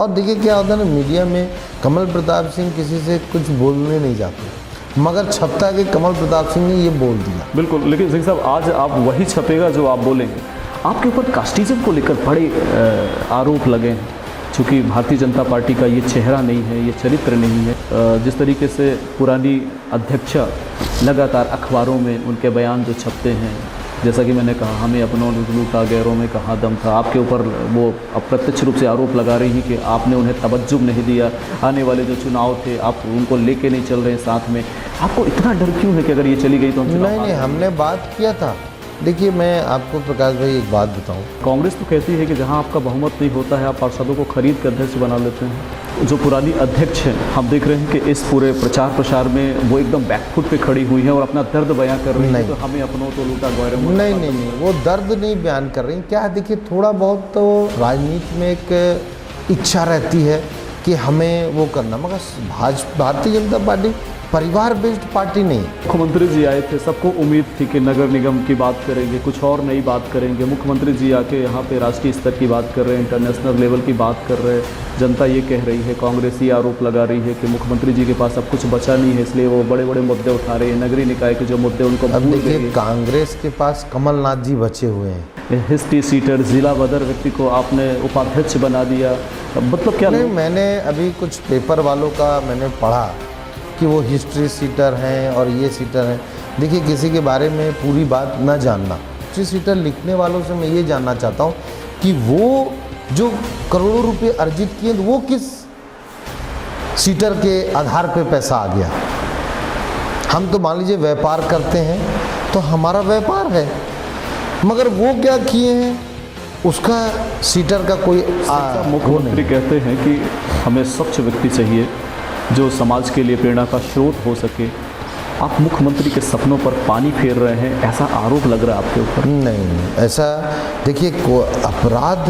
और देखिए क्या होता है ना, मीडिया में कमल प्रताप सिंह किसी से कुछ बोलने नहीं जाते, मगर छपता है कि कमल प्रताप सिंह ने ये बोल दिया। बिल्कुल, लेकिन सिंह साहब आज आप वही छपेगा जो आप बोलेंगे। आपके ऊपर कास्टिज्म को लेकर बड़े आरोप लगे हैं, चूँकि भारतीय जनता पार्टी का ये चेहरा नहीं है, ये चरित्र नहीं है। जिस तरीके से पुरानी अध्यक्षा लगातार अखबारों में उनके बयान जो छपते हैं, जैसा कि मैंने कहा, हमें अपनों ने लूटा, गैरों में कहाँ दम था। आपके ऊपर वो अप्रत्यक्ष रूप से आरोप लगा रही हैं कि आपने उन्हें तवज्जुह नहीं दिया, आने वाले जो चुनाव थे आप उनको लेके नहीं चल रहे हैं साथ में। आपको इतना डर क्यों है कि अगर ये चली गई तो हम चुनाव? नहीं, हमने बात किया था। देखिए मैं आपको प्रकाश भाई एक बात बताऊं, कांग्रेस तो कहती है कि जहां आपका बहुमत नहीं होता है आप पार्षदों को खरीद कर अध्यक्ष बना लेते हैं। जो पुरानी अध्यक्ष हैं, हम देख रहे हैं कि इस पूरे प्रचार प्रसार में वो एकदम बैकफुट पे खड़ी हुई हैं और अपना दर्द बयां कर रही हैं, तो हमें अपनों तो लूटा गौरव। नहीं, वो दर्द नहीं बयान कर रही। क्या देखिए, थोड़ा बहुत तो राजनीति में एक इच्छा रहती है कि हमें वो करना, मगर भारतीय जनता पार्टी परिवार बेस्ड पार्टी नहीं। मुख्यमंत्री जी आए थे, सबको उम्मीद थी कि नगर निगम की बात करेंगे, कुछ और नई बात करेंगे। मुख्यमंत्री जी आके यहाँ पे राष्ट्रीय स्तर की बात कर रहे हैं, इंटरनेशनल लेवल की बात कर रहे हैं। जनता ये कह रही है, कांग्रेस ये आरोप लगा रही है कि मुख्यमंत्री जी के पास अब कुछ बचा नहीं है, इसलिए वो बड़े बड़े मुद्दे उठा रहे हैं। नगरीय निकाय के जो मुद्दे उनको अब देखिए, कांग्रेस के पास कमलनाथ जी बचे हुए हैं। हिस्ट्री सीटर, जिला बदर व्यक्ति को आपने उपाध्यक्ष बना दिया, मतलब क्या? नहीं, मैंने अभी कुछ पेपर वालों का मैंने पढ़ा कि वो हिस्ट्री सीटर हैं और ये सीटर हैं। देखिए, किसी के बारे में पूरी बात न जानना। हिस्ट्री सीटर लिखने वालों से मैं ये जानना चाहता हूँ कि वो जो करोड़ों रुपए अर्जित किए वो किस सीटर के आधार पे पैसा आ गया। हम तो मान लीजिए व्यापार करते हैं तो हमारा व्यापार है, मगर वो क्या किए हैं उसका सीटर का कोई मुख्यमंत्री कहते हैं कि हमें स्वच्छ व्यक्ति चाहिए जो समाज के लिए प्रेरणा का स्रोत हो सके। आप मुख्यमंत्री के सपनों पर पानी फेर रहे हैं, ऐसा आरोप लग रहा है आपके ऊपर। नहीं, ऐसा देखिए, अपराध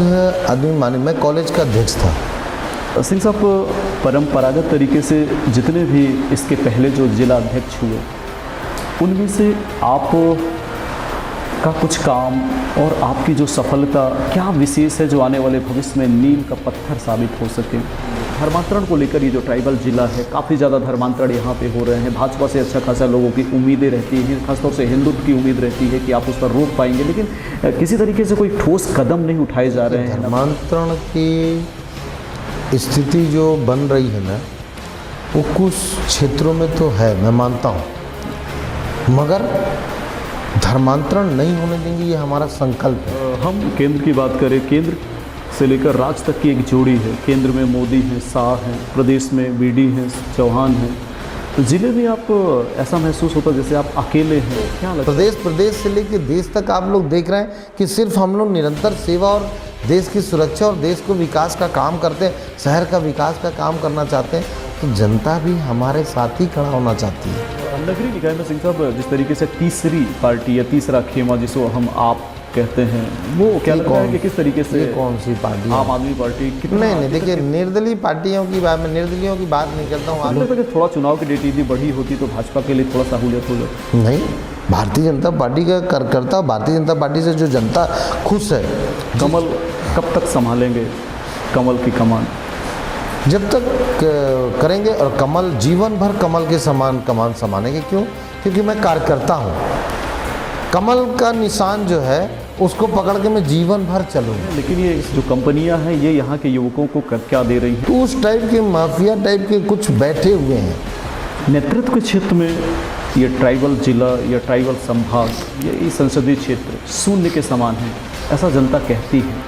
आदमी माने। मैं कॉलेज का अध्यक्ष था। सिंह साहब, परंपरागत तरीके से जितने भी इसके पहले जो जिला अध्यक्ष हुए, उनमें से आप का कुछ काम और आपकी जो सफलता क्या विशेष है जो आने वाले भविष्य में नींव का पत्थर साबित हो सके? धर्मांतरण को लेकर ये जो ट्राइबल जिला है, काफ़ी ज़्यादा धर्मांतरण यहाँ पे हो रहे हैं। भाजपा से अच्छा खासा लोगों की उम्मीदें रहती हैं, खासतौर से हिंदुत्व की उम्मीद रहती है कि आप उस पर रोक पाएंगे, लेकिन किसी तरीके से कोई ठोस कदम नहीं उठाए जा रहे हैं। धर्मांतरण की स्थिति जो बन रही है ना, वो कुछ क्षेत्रों में तो है, मैं मानता हूँ, मगर धर्मांतरण नहीं होने देंगे, ये हमारा संकल्प है। हम केंद्र की बात करें, केंद्र से लेकर राज्य तक की एक जोड़ी है। केंद्र में मोदी हैं, शाह हैं, प्रदेश में बीडी हैं, चौहान हैं, तो जिले में आप ऐसा महसूस होता जैसे आप अकेले हैं? क्या लगता है? प्रदेश से लेकर देश तक आप लोग देख रहे हैं कि सिर्फ हम लोग निरंतर सेवा और देश की सुरक्षा और देश को विकास का काम करते हैं, शहर का विकास का काम करना चाहते हैं, तो जनता भी हमारे साथ ही खड़ा होना चाहती है। नगरीय निकाय में सिंह साहब, जिस तरीके से तीसरी पार्टी या तीसरा खेमा जिसको हम आप कहते हैं, वो क्या लगता है कि किस तरीके से? कौन सी पार्टी? आम आदमी पार्टी? नहीं, देखिए, निर्दलीय पार्टियों की बात, मैं निर्दलीयों की बात नहीं करता हूँ। लगता है कि थोड़ा चुनाव की डेट यदि बढ़ी होती तो भाजपा के लिए थोड़ा सहूलियत हो जाती। नहीं, भारतीय जनता पार्टी का कार्यकर्ता, भारतीय जनता पार्टी से जो जनता खुश है। कमल कब तक संभालेंगे कमल की कमान? जब तक करेंगे, और कमल जीवन भर कमल के समान कमान संभालेंगे। क्यों? क्योंकि मैं कार्यकर्ता हूँ। कमल का निशान जो है उसको पकड़ के मैं जीवन भर चलूँगा। लेकिन ये जो कंपनियां हैं, ये यहाँ के युवकों को क्या दे रही हैं? तो उस टाइप के माफिया टाइप के कुछ बैठे हुए हैं। नेतृत्व के क्षेत्र में ये ट्राइबल जिला या ट्राइबल संभाग, ये संसदीय क्षेत्र शून्य के समान है, ऐसा जनता कहती है।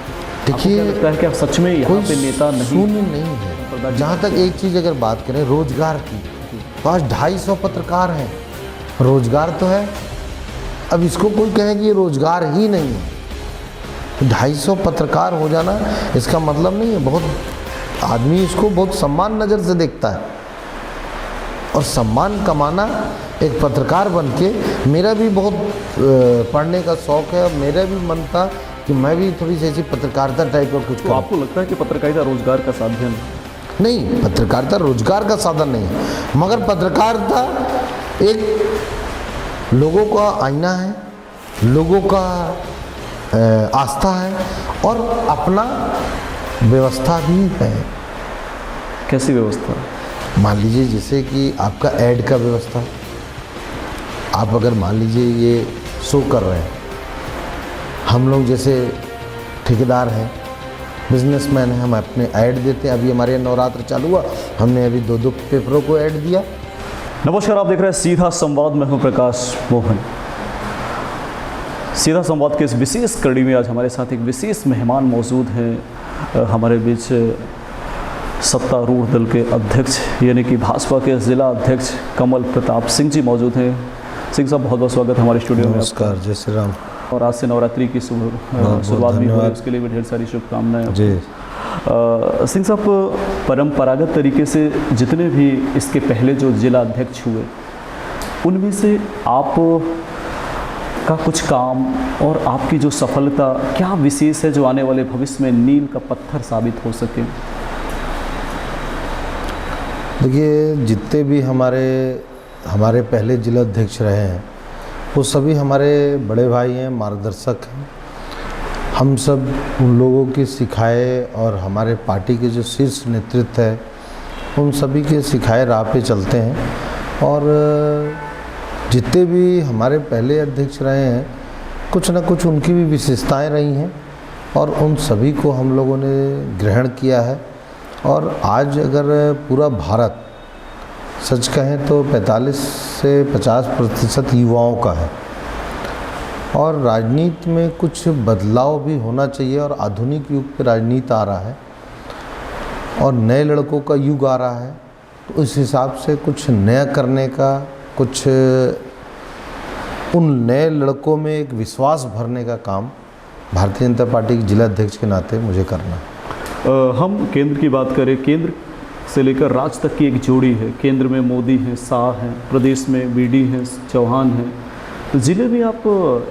देखिए, लगता है कि आप सच में यहाँ पे नेता नहीं? शून्य नहीं है। जहाँ तक एक चीज़ अगर बात करें रोजगार की, पास 250 पत्रकार हैं, रोजगार तो है। अब इसको कोई कहे कि ये रोजगार ही नहीं है। 250 पत्रकार हो जाना इसका मतलब नहीं है। बहुत आदमी इसको बहुत सम्मान नज़र से देखता है, और सम्मान कमाना एक पत्रकार बन के, मेरा भी बहुत पढ़ने का शौक़ है, और मेरा भी मन था कि मैं भी थोड़ी सी ऐसी पत्रकारिता टाइप का कुछ करूं। आपको लगता है कि पत्रकारिता रोजगार का साधन? नहीं, पत्रकारिता रोजगार का साधन नहीं है, मगर पत्रकारिता एक लोगों का आईना है, लोगों का आस्था है, और अपना व्यवस्था भी है। कैसी व्यवस्था? मान लीजिए जैसे कि आपका ऐड का व्यवस्था, आप अगर मान लीजिए ये शो कर रहे हैं, हम लोग जैसे ठेकेदार हैं, बिजनेसमैन हैं, हम अपने ऐड देते हैं। अभी हमारे यहाँ नवरात्र चालू हुआ, हमने अभी 2 पेपरों को ऐड दिया। नमस्कार, आप देख रहे हैं सीधा संवाद में हूं प्रकाश मोहन। सीधा संवाद के इस विशेष कड़ी में आज हमारे साथ एक विशेष मेहमान मौजूद हैं। हमारे बीच सत्तारूढ़ दल के अध्यक्ष यानी कि भाजपा के जिला अध्यक्ष कमल प्रताप सिंह जी मौजूद हैं। सिंह साहब, बहुत बहुत स्वागत हमारे स्टूडियो में। नमस्कार, जय श्री राम। और आज से नवरात्रि की शुरुआत भी हो रही है, उसके लिए भी ढेर सारी शुभकामनाएं जी। सिंह साहब, परंपरागत तरीके से जितने भी इसके पहले जो जिला अध्यक्ष हुए, उनमें से आप का कुछ काम और आपकी जो सफलता क्या विशेष है जो आने वाले भविष्य में नींव का पत्थर साबित हो सके? देखिए, जितने भी हमारे पहले जिला अध्यक्ष रहे हैं वो सभी हमारे बड़े भाई हैं, मार्गदर्शक हैं। हम सब उन लोगों की सिखाए और हमारे पार्टी के जो शीर्ष नेतृत्व है उन सभी के सिखाए राह पे चलते हैं। और जितने भी हमारे पहले अध्यक्ष रहे हैं, कुछ ना कुछ उनकी भी विशेषताएं रही हैं और उन सभी को हम लोगों ने ग्रहण किया है। और आज अगर पूरा भारत सच कहें तो 45 से 50% युवाओं का है और राजनीति में कुछ बदलाव भी होना चाहिए। और आधुनिक युग पे राजनीति आ रहा है और नए लड़कों का युग आ रहा है, तो इस हिसाब से कुछ नया करने का, कुछ उन नए लड़कों में एक विश्वास भरने का काम भारतीय जनता पार्टी के जिला अध्यक्ष के नाते मुझे करना है। हम केंद्र की बात करें, केंद्र से लेकर राज्य तक की एक जोड़ी है। केंद्र में मोदी हैं, शाह हैं, प्रदेश में बीडी हैं, चौहान हैं। तो ज़िले में आप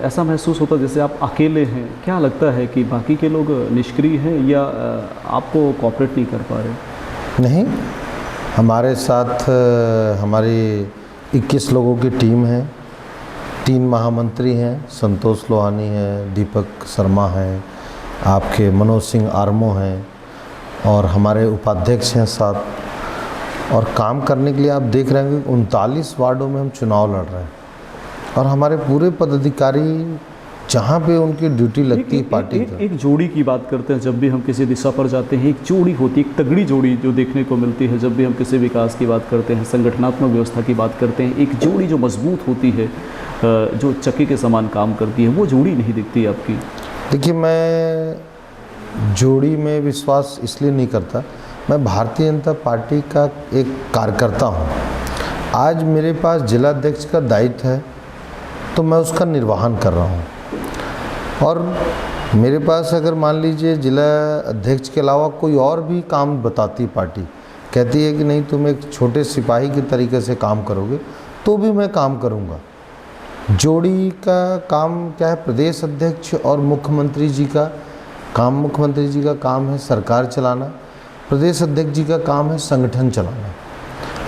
ऐसा महसूस होता जैसे आप अकेले हैं? क्या लगता है कि बाकी के लोग निष्क्रिय हैं या आपको कोऑपरेट नहीं कर पा रहे? नहीं, हमारे साथ हमारी 21 लोगों की टीम है। 3 महामंत्री हैं, संतोष लोहानी हैं, दीपक शर्मा हैं, आपके मनोज सिंह आर्मो हैं और हमारे उपाध्यक्ष हैं 7। और काम करने के लिए आप देख रहे हैं कि 39 वार्डों में हम चुनाव लड़ रहे हैं और हमारे पूरे पदाधिकारी जहाँ पे उनकी ड्यूटी लगती है पार्टी की। एक जोड़ी की बात करते हैं, जब भी हम किसी दिशा पर जाते हैं एक जोड़ी होती है, एक तगड़ी जोड़ी जो देखने को मिलती है। जब भी हम किसी विकास की बात करते हैं, संगठनात्मक व्यवस्था की बात करते हैं, एक जोड़ी जो मजबूत होती है, जो चक्की के समान काम करती है, वो जोड़ी नहीं दिखती आपकी। देखिए, मैं जोड़ी में विश्वास इसलिए नहीं करता, मैं भारतीय जनता पार्टी का एक कार्यकर्ता हूँ। आज मेरे पास जिला अध्यक्ष का दायित्व है तो मैं उसका निर्वहन कर रहा हूँ। और मेरे पास अगर मान लीजिए जिला अध्यक्ष के अलावा कोई और भी काम बताती पार्टी, कहती है कि नहीं तुम एक छोटे सिपाही के तरीके से काम करोगे, तो भी मैं काम करूँगा। जोड़ी का काम क्या है? प्रदेश अध्यक्ष और मुख्यमंत्री जी का काम, मुख्यमंत्री जी का काम है सरकार चलाना, प्रदेश अध्यक्ष जी का काम है संगठन चलाना।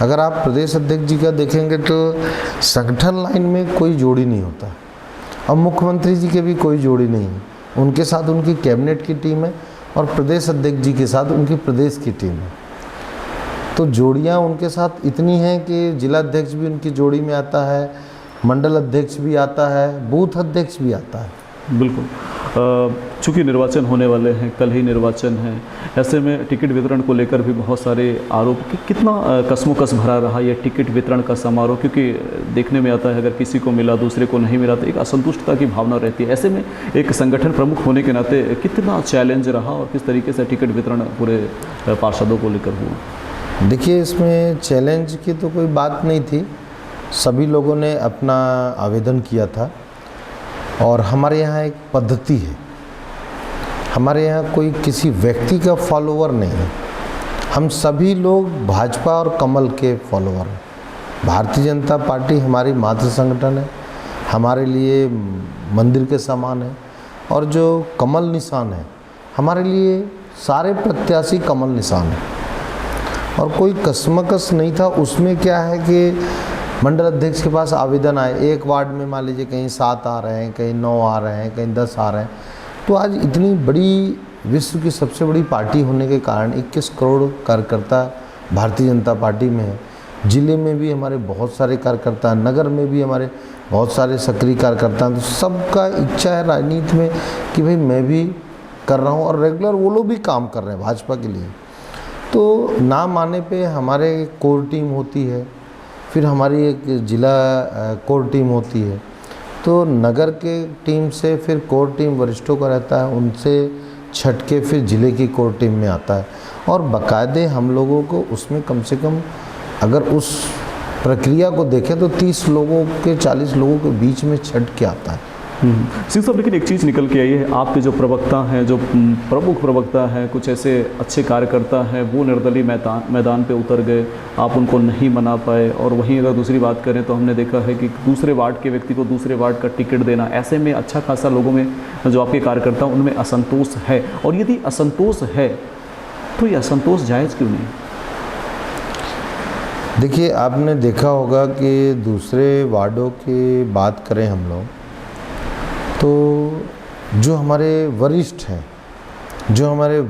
अगर आप प्रदेश अध्यक्ष जी का देखेंगे तो संगठन लाइन में कोई जोड़ी नहीं होता और मुख्यमंत्री जी के भी कोई जोड़ी नहीं है। उनके साथ उनकी कैबिनेट की टीम है और प्रदेश अध्यक्ष जी के साथ उनकी प्रदेश की टीम है। तो जोड़ियाँ उनके साथ इतनी हैं कि जिला अध्यक्ष भी उनकी जोड़ी में आता है, मंडल अध्यक्ष भी आता है, बूथ अध्यक्ष भी आता है। बिल्कुल। चूँकि निर्वाचन होने वाले हैं, कल ही निर्वाचन है, ऐसे में टिकट वितरण को लेकर भी बहुत सारे आरोप कि कितना कसमोकस भरा रहा ये टिकट वितरण का समारोह, क्योंकि देखने में आता है अगर किसी को मिला दूसरे को नहीं मिला तो एक असंतुष्टता की भावना रहती है। ऐसे में एक संगठन प्रमुख होने के नाते कितना चैलेंज रहा और किस तरीके से टिकट वितरण पूरे पार्षदों को लेकर हुआ? देखिए, इसमें चैलेंज की तो कोई बात नहीं थी। सभी लोगों ने अपना आवेदन किया था और हमारे यहाँ एक पद्धति है, हमारे यहाँ कोई किसी व्यक्ति का फॉलोवर नहीं है। हम सभी लोग भाजपा और कमल के फॉलोवर हैं। भारतीय जनता पार्टी हमारी मातृ संगठन है, हमारे लिए मंदिर के समान है। और जो कमल निशान है, हमारे लिए सारे प्रत्याशी कमल निशान है और कोई कसमकस नहीं था। उसमें क्या है कि मंडल अध्यक्ष के पास आवेदन आए, एक वार्ड में मान लीजिए कहीं 7 आ रहे हैं, कहीं 9 आ रहे हैं, कहीं 10 आ रहे हैं। तो आज इतनी बड़ी विश्व की सबसे बड़ी पार्टी होने के कारण 21 करोड़ कार्यकर्ता भारतीय जनता पार्टी में है। ज़िले में भी हमारे बहुत सारे कार्यकर्ता हैं, नगर में भी हमारे बहुत सारे सक्रिय कार्यकर्ता हैं। तो सबका इच्छा है राजनीति में कि भाई मैं भी कर रहा हूँ, और रेगुलर वो लोग भी काम कर रहे हैं भाजपा के लिए। तो नाम आने पे हमारे कोर टीम होती है, फिर हमारी एक ज़िला कोर टीम होती है। तो नगर के टीम से फिर कोर टीम वरिष्ठों का रहता है, उनसे छट के फिर ज़िले की कोर टीम में आता है। और बाकायदे हम लोगों को उसमें कम से कम अगर उस प्रक्रिया को देखें तो 30 लोगों के 40 लोगों के बीच में छट के आता है। सिंह साहब, लेकिन एक चीज़ निकल के आई है, आपके जो प्रवक्ता हैं, जो प्रमुख प्रवक्ता हैं, कुछ ऐसे अच्छे कार्यकर्ता हैं, वो निर्दलीय मैदान पे उतर गए, आप उनको नहीं मना पाए। और वहीं अगर दूसरी बात करें तो हमने देखा है कि दूसरे वार्ड के व्यक्ति को दूसरे वार्ड का टिकट देना, ऐसे में अच्छा खासा लोगों में जो आपके कार्यकर्ता उनमें असंतोष है। और यदि असंतोष है तो ये असंतोष जायज़ क्यों नहीं? देखिए, आपने देखा होगा कि दूसरे वार्डों की बात करें हम लोग, तो जो हमारे वरिष्ठ हैं, जो हमारे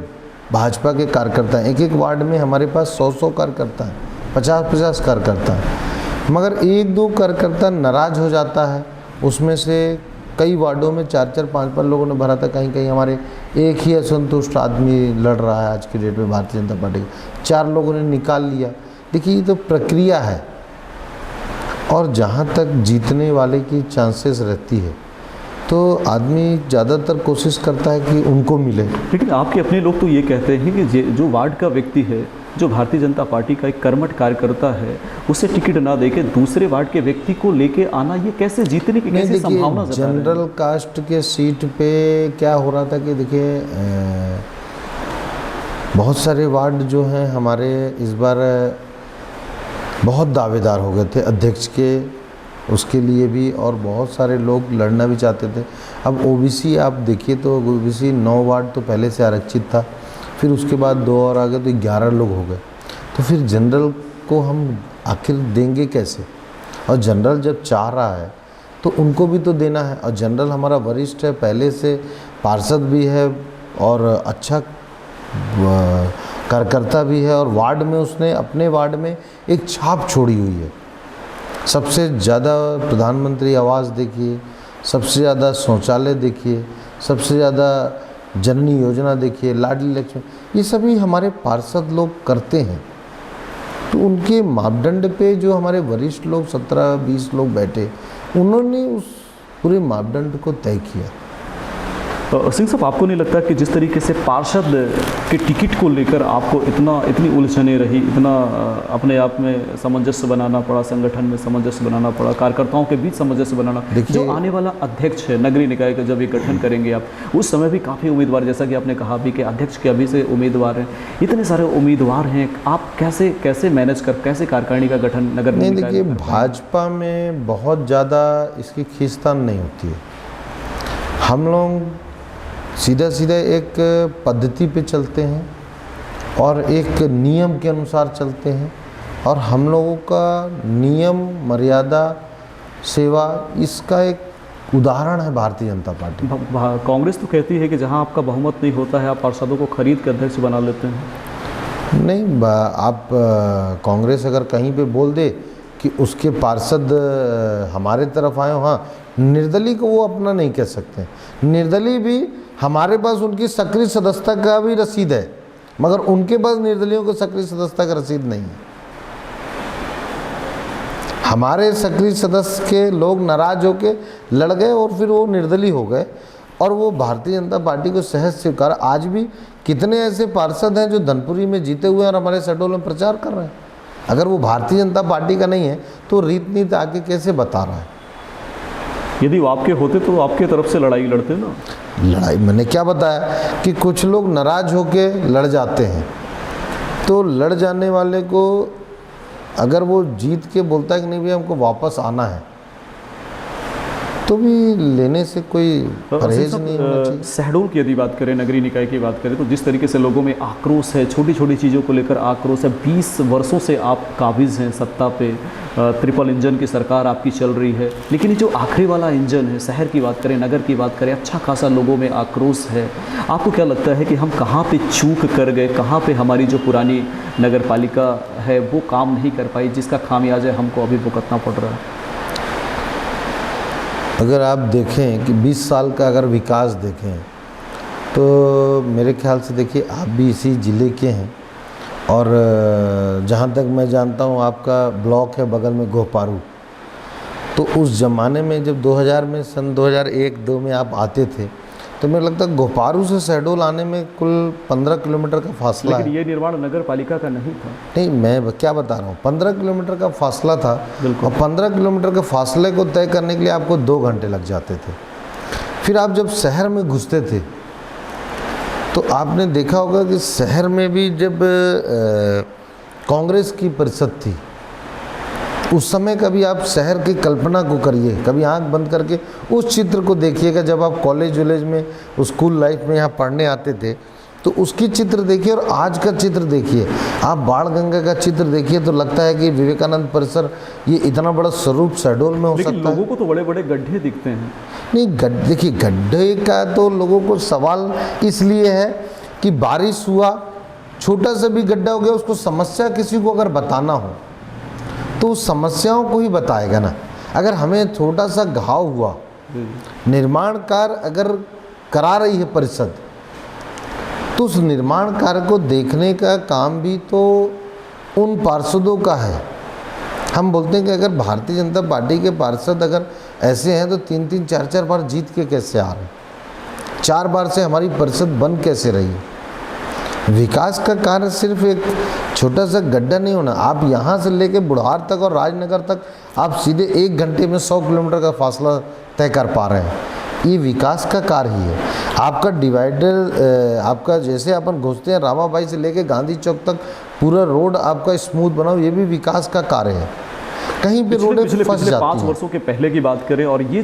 भाजपा के कार्यकर्ता हैं, एक एक वार्ड में हमारे पास 100-100 कार्यकर्ता हैं, 50-50 कार्यकर्ता हैं। मगर एक दो कार्यकर्ता नाराज़ हो जाता है, उसमें से कई वार्डों में 4-4, 5-5 लोगों ने भरा था। कहीं कहीं हमारे एक ही असंतुष्ट आदमी लड़ रहा है आज की डेट में भारतीय जनता पार्टी का, 4 लोगों ने निकाल लिया। देखिए, ये तो प्रक्रिया है, और जहाँ तक जीतने वाले की चांसेस रहती है तो आदमी ज़्यादातर कोशिश करता है कि उनको मिले। लेकिन आपके अपने लोग तो ये कहते हैं कि जो वार्ड का व्यक्ति है, जो भारतीय जनता पार्टी का एक कर्मठ कार्यकर्ता है, उसे टिकट ना देके दूसरे वार्ड के व्यक्ति को लेके आना, ये कैसे जीतने की कैसे संभावना जता रहे हैं? जनरल कास्ट के सीट पे क्या हो रहा था कि देखिए, बहुत सारे वार्ड जो हैं हमारे इस बार बहुत दावेदार हो गए थे अध्यक्ष के उसके लिए भी, और बहुत सारे लोग लड़ना भी चाहते थे। अब ओबीसी आप देखिए तो ओबीसी 9 वार्ड तो पहले से आरक्षित था, फिर उसके बाद 2 और आ गए तो 11 लोग हो गए। तो फिर जनरल को हम आखिर देंगे कैसे? और जनरल जब चाह रहा है तो उनको भी तो देना है। और जनरल हमारा वरिष्ठ है, पहले से पार्षद भी है और अच्छा कार्यकर्ता भी है, और वार्ड में उसने अपने वार्ड में एक छाप छोड़ी हुई है। सबसे ज़्यादा प्रधानमंत्री आवास देखिए, सबसे ज़्यादा शौचालय देखिए, सबसे ज़्यादा जननी योजना देखिए, लाडली लक्ष्मी, ये सभी हमारे पार्षद लोग करते हैं। तो उनके मापदंड पे जो हमारे वरिष्ठ लोग 17-20 लोग बैठे, उन्होंने उस पूरे मापदंड को तय किया। सिंह साहब, आपको नहीं लगता कि जिस तरीके से पार्षद के टिकट को लेकर आपको इतनी उलझने रही, इतना अपने आप में सामंजस्य बनाना पड़ा, संगठन में सामंजस्य बनाना पड़ा, कार्यकर्ताओं के बीच सामंजस्य बनाना, जो आने वाला अध्यक्ष है नगरीय निकाय का जब ये गठन करेंगे आप, उस समय भी काफ़ी उम्मीदवार, जैसा कि आपने कहा भी कि अध्यक्ष के अभी से उम्मीदवार हैं, इतने सारे उम्मीदवार हैं, आप कैसे मैनेज कर, कैसे कार्यकारिणी का गठन नगर निकाय? नहीं, देखिए, भाजपा में बहुत ज़्यादा इसकी खींचतान नहीं होती है। हम लोग सीधा एक पद्धति पे चलते हैं और एक नियम के अनुसार चलते हैं, और हम लोगों का नियम, मर्यादा, सेवा, इसका एक उदाहरण है भारतीय जनता पार्टी। कांग्रेस तो कहती है कि जहां आपका बहुमत नहीं होता है आप पार्षदों को खरीद कर अध्यक्ष बना लेते हैं। नहीं, आप कांग्रेस अगर कहीं पे बोल दे कि उसके पार्षद हमारे तरफ आए हो, हाँ, निर्दलीय को वो अपना नहीं कह सकते। निर्दलीय भी हमारे पास उनकी सक्रिय सदस्यता का भी रसीद है, मगर उनके पास निर्दलियों को सक्रिय सदस्यता का रसीद नहीं है। हमारे सक्रिय सदस्य के लोग नाराज होके लड़ गए और फिर वो निर्दलीय हो गए, और वो भारतीय जनता पार्टी को सहज स्वीकार। आज भी कितने ऐसे पार्षद हैं जो धनपुरी में जीते हुए हैं और हमारे शहडोल में प्रचार कर रहे हैं। अगर वो भारतीय जनता पार्टी का नहीं है तो रीति आके कैसे बता रहा है? यदि वो आपके होते तो आपके तरफ से लड़ाई लड़ते ना। लड़ाई मैंने क्या बताया कि कुछ लोग नाराज होके लड़ जाते हैं, तो लड़ जाने वाले को अगर वो जीत के बोलता है कि नहीं भैया हमको वापस आना है, तो भी लेने से कोई परहेज सिंह नहीं होना चाहिए। शहडोल की यदि बात करें, नगरीय निकाय की बात करें, तो जिस तरीके से लोगों में आक्रोश है, छोटी छोटी चीज़ों को लेकर आक्रोश है, 20 वर्षों से आप काबिज हैं सत्ता पे, ट्रिपल इंजन की सरकार आपकी चल रही है, लेकिन ये जो आखिरी वाला इंजन है, शहर की बात करें, नगर की बात करें, अच्छा खासा लोगों में आक्रोश है। आपको क्या लगता है कि हम कहाँ पे चूक कर गए, कहाँ पे हमारी जो पुरानी नगर पालिका है वो काम नहीं कर पाई, जिसका खामियाजा हमको अभी भुगतना पड़ रहा है? अगर आप देखें कि 20 साल का अगर विकास देखें तो मेरे ख्याल से देखिए आप भी इसी ज़िले के हैं, और जहाँ तक मैं जानता हूँ आपका ब्लॉक है बगल में गोपारू। तो उस ज़माने में जब 2000 में सन 2001-2 में आप आते थे तो मुझे लगता है गोपारू से शहडोल आने में कुल 15 किलोमीटर का फासला लेकिन है। ये निर्माण नगर पालिका का नहीं था। नहीं, मैं क्या बता रहा हूँ, 15 किलोमीटर का फासला था, और 15 किलोमीटर के फासले को तय करने के लिए आपको 2 घंटे लग जाते थे। फिर आप जब शहर में घुसते थे तो आपने देखा होगा कि शहर में भी जब कांग्रेस की परिषद थी उस समय कभी आप शहर की कल्पना को करिए, कभी आंख बंद करके उस चित्र को देखिएगा। जब आप कॉलेज वॉलेज में स्कूल लाइफ में यहाँ पढ़ने आते थे तो उसकी चित्र देखिए और आज का चित्र देखिए। आप बाण गंगा का चित्र देखिए तो लगता है कि विवेकानंद परिसर ये इतना बड़ा स्वरूप शहडोल में हो सकता है। लेकिन लोगों को तो बड़े बड़े गड्ढे दिखते हैं। नहीं, देखिए गड्ढे का तो लोगों को सवाल इसलिए है कि बारिश हुआ, छोटा सा भी गड्ढा हो गया, उसको समस्या किसी को अगर बताना हो तो उस समस्याओं को ही बताएगा ना। अगर हमें छोटा सा घाव हुआ, निर्माण कार्य अगर करा रही है परिषद तो उस निर्माण कार्य को देखने का काम भी तो उन पार्षदों का है। हम बोलते हैं कि अगर भारतीय जनता पार्टी के पार्षद अगर ऐसे हैं तो 3-3, 4-4 बार जीत के कैसे आ रहे, 4 बार से हमारी परिषद बन कैसे रही है। विकास का कार्य सिर्फ एक छोटा सा गड्ढा नहीं होना। आप यहाँ से लेके बुढ़ार तक और राजनगर तक आप सीधे 1 घंटे में 100 किलोमीटर का फासला तय कर पा रहे हैं, ये विकास का कार्य ही है। आपका डिवाइडर, आपका जैसे अपन घुसते हैं रामाबाई से लेके गांधी चौक तक पूरा रोड आपका स्मूथ बनाओ, ये भी विकास का कार्य है। कहीं पे रोड फंस जाती है। 5 वर्षों के पहले की बात करें और ये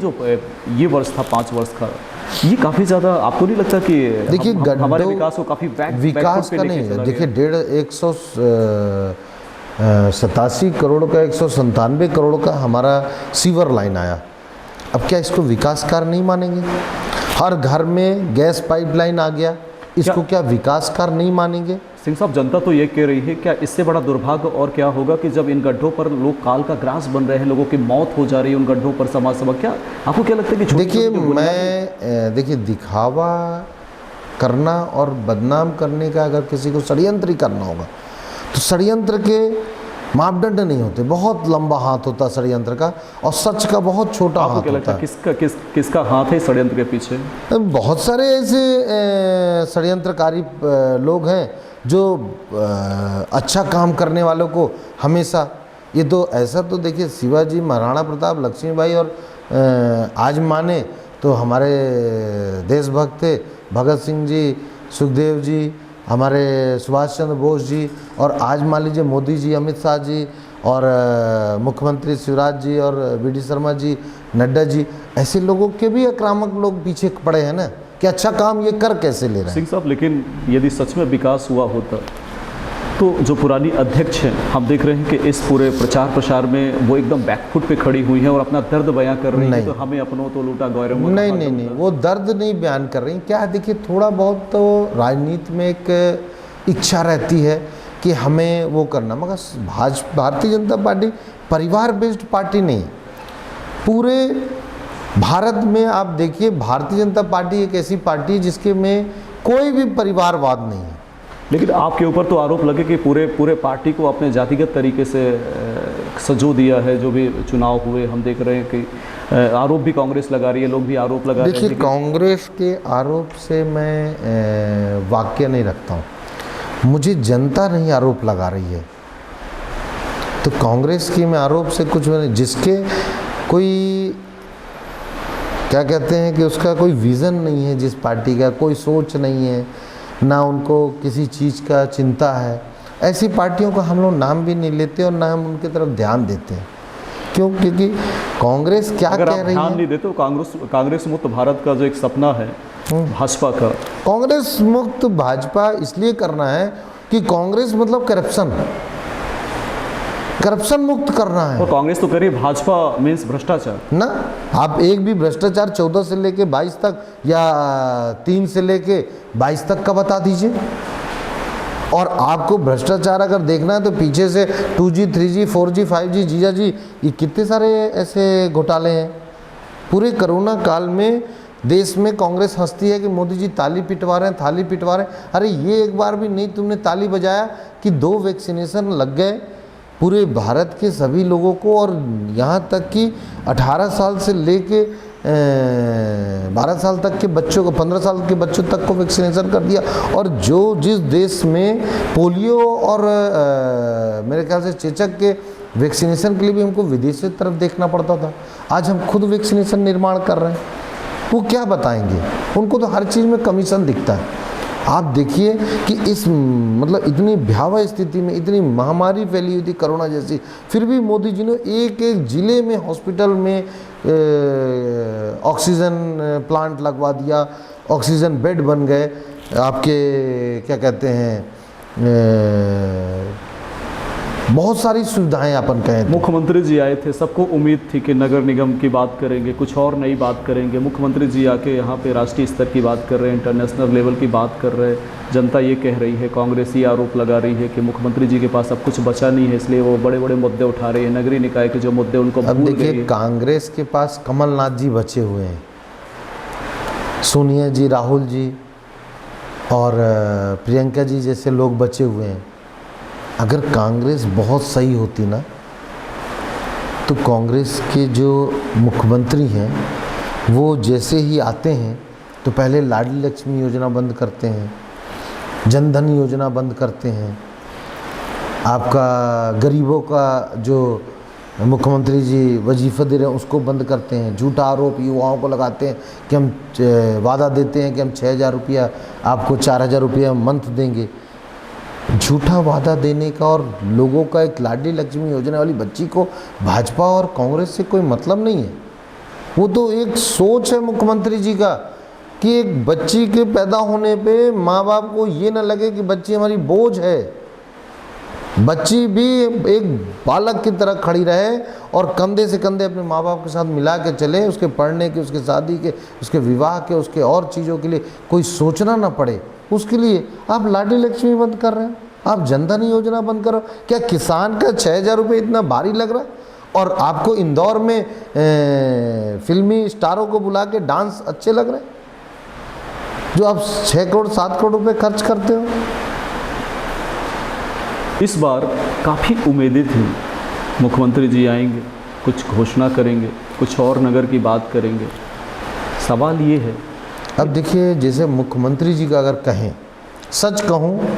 वर्ष था 5 वर्ष का, ये काफ़ी ज़्यादा आपको नहीं लगता कि देखिए हमारे विकास को काफ़ी विकास का नहीं है। देखिए 187 करोड़ का 197 करोड़ का हमारा सीवर लाइन आया। अब क्या इसको विकास कार्य नहीं मानेंगे? हर घर में गैस पाइपलाइन आ गया, इसको क्या विकास कार्य नहीं मानेंगे? सिंह साहब, जनता तो ये कह रही है, क्या इससे बड़ा दुर्भाग्य और क्या होगा कि जब इन गड्ढों पर लोग काल का ग्रास बन रहे हैं, लोगों की मौत हो जा रही है उन गड्ढों पर समाज सेवा, क्या आपको क्या लगता है कि देखिए दिखावा करना और बदनाम करने का अगर किसी को षड्यंत्र ही करना होगा तो षड्यंत्र के मापदंड नहीं होते, बहुत लंबा हाथ होता षड्यंत्र का और सच का बहुत छोटा हाथ होता है। किसका हाथ है षड्यंत्र के पीछे? बहुत सारे ऐसे षड्यंत्रकारी लोग हैं जो अच्छा काम करने वालों को हमेशा, ये तो ऐसा तो देखिए शिवाजी, महाराणा प्रताप, लक्ष्मीबाई और आज माने तो हमारे देशभक्त थे भगत सिंह जी, सुखदेव जी, हमारे सुभाष चंद्र बोस जी, और आज मान लीजिए मोदी जी, अमित शाह जी और मुख्यमंत्री शिवराज जी और वी.डी. शर्मा जी, नड्डा जी, ऐसे लोगों के भी आक्रामक लोग पीछे पड़े हैं ना कि अच्छा काम ये कर कैसे ले रहे हैं। सिंह साहब, लेकिन यदि सच में विकास हुआ होता तो जो पुरानी अध्यक्ष हैं, हम देख रहे हैं कि इस पूरे प्रचार प्रसार में वो एकदम बैकफुट पे खड़ी हुई हैं और अपना दर्द बयां कर रही हैं, तो हमें अपनों तो लूटा गौरव। नहीं, वो दर्द नहीं बयान कर रही। क्या देखिए, थोड़ा बहुत तो राजनीति में एक इच्छा रहती है कि हमें वो करना, मगर भारतीय जनता पार्टी परिवार बेस्ड पार्टी नहीं। पूरे भारत में आप देखिए भारतीय जनता पार्टी एक ऐसी पार्टी है जिसके में कोई भी परिवारवाद नहीं है। लेकिन आपके ऊपर तो आरोप लगे कि पूरे पार्टी को अपने जातिगत तरीके से सजो दिया है। जो भी चुनाव हुए हम देख रहे हैं कि आरोप भी कांग्रेस लगा रही है, लोग भी आरोप लगा रहे हैं। देखिए, कांग्रेस के आरोप से मैं वाक्य नहीं रखता हूँ, मुझे जनता नहीं आरोप लगा रही है। तो कांग्रेस की मैं आरोप से कुछ नहीं, जिसके कोई क्या कहते हैं कि उसका कोई विज़न नहीं है, जिस पार्टी का कोई सोच नहीं है, ना उनको किसी चीज़ का चिंता है, ऐसी पार्टियों का हम लोग नाम भी नहीं लेते और ना हम उनकी तरफ ध्यान देते हैं। क्यों? क्योंकि कांग्रेस क्या अगर कह आप रही ध्यान है? नहीं देते तो कांग्रेस मुक्त भारत का जो एक सपना है भाजपा का, कांग्रेस मुक्त भाजपा इसलिए करना है कि कांग्रेस मतलब करप्शन मुक्त करना है और कांग्रेस तो कह रही है भाजपा मीन्स भ्रष्टाचार ना। आप एक भी भ्रष्टाचार 14 से लेके 22 तक या 3 से लेके 22 तक का बता दीजिए। और आपको भ्रष्टाचार अगर देखना है तो पीछे से 2G 3G 4G 5G जीजा जी, ये कितने सारे ऐसे घोटाले हैं। पूरे कोरोना काल में देश में कांग्रेस हंसती है कि मोदी जी ताली पिटवा रहे हैं, थाली पिटवा रहे हैं। अरे ये एक बार भी नहीं तुमने ताली बजाया कि 2 वैक्सीनेशन लग गए पूरे भारत के सभी लोगों को, और यहाँ तक कि 18 साल से लेके 12 साल तक के बच्चों को, 15 साल के बच्चों तक को वैक्सीनेशन कर दिया। और जिस देश में पोलियो और मेरे ख्याल से चेचक के वैक्सीनेशन के लिए भी हमको विदेश की तरफ देखना पड़ता था, आज हम खुद वैक्सीनेशन निर्माण कर रहे हैं। वो क्या बताएंगे? उनको तो हर चीज़ में कमीशन दिखता है। आप देखिए कि इस मतलब इतनी भयावह स्थिति में इतनी महामारी फैली हुई थी कोरोना जैसी, फिर भी मोदी जी ने एक एक ज़िले में हॉस्पिटल में ऑक्सीजन प्लांट लगवा दिया, ऑक्सीजन बेड बन गए, आपके क्या कहते हैं बहुत सारी सुविधाएं अपन कहें। मुख्यमंत्री जी आए थे, सबको उम्मीद थी कि नगर निगम की बात करेंगे, कुछ और नई बात करेंगे। मुख्यमंत्री जी आके यहाँ पे राष्ट्रीय स्तर की बात कर रहे हैं, इंटरनेशनल लेवल की बात कर रहे हैं। जनता ये कह रही है, कांग्रेस ये आरोप लगा रही है कि मुख्यमंत्री जी के पास अब कुछ बचा नहीं है, इसलिए वो बड़े बड़े मुद्दे उठा रहे हैं। नगरीय निकाय के जो मुद्दे उनको अब देखिए, कांग्रेस के पास कमलनाथ जी बचे हुए हैं, सोनिया जी, राहुल जी और प्रियंका जी जैसे लोग बचे हुए हैं। अगर कांग्रेस बहुत सही होती ना तो कांग्रेस के जो मुख्यमंत्री हैं वो जैसे ही आते हैं तो पहले लाडली लक्ष्मी योजना बंद करते हैं, जनधन योजना बंद करते हैं, आपका गरीबों का जो मुख्यमंत्री जी वजीफ़ा दे रहे हैं उसको बंद करते हैं। झूठा आरोप युवाओं को लगाते हैं कि हम वादा देते हैं कि हम 6,000 रुपया आपको 4,000 रुपया मंथ देंगे। झूठा वादा देने का और लोगों का एक लाडली लक्ष्मी योजना वाली बच्ची को भाजपा और कांग्रेस से कोई मतलब नहीं है। वो तो एक सोच है मुख्यमंत्री जी का कि एक बच्ची के पैदा होने पे माँ बाप को ये ना लगे कि बच्ची हमारी बोझ है, बच्ची भी एक बालक की तरह खड़ी रहे और कंधे से कंधे अपने माँ बाप के साथ मिला के चले, उसके पढ़ने के, उसके शादी के, उसके विवाह के, उसके और चीज़ों के लिए कोई सोचना ना पड़े। उसके लिए आप लाडली लक्ष्मी बंद कर रहे हैं, आप जनधन योजना बंद कर रहे हो। क्या किसान का 6,000 रुपये इतना भारी लग रहा है? और आपको इंदौर में फिल्मी स्टारों को बुला के डांस अच्छे लग रहे हैं जो आप 6 करोड़ 7 करोड़ रुपये खर्च करते हो? इस बार काफ़ी उम्मीदें थी, मुख्यमंत्री जी आएंगे, कुछ घोषणा करेंगे, कुछ और नगर की बात करेंगे। सवाल ये है, अब देखिए, जैसे मुख्यमंत्री जी का अगर कहें, सच कहूँ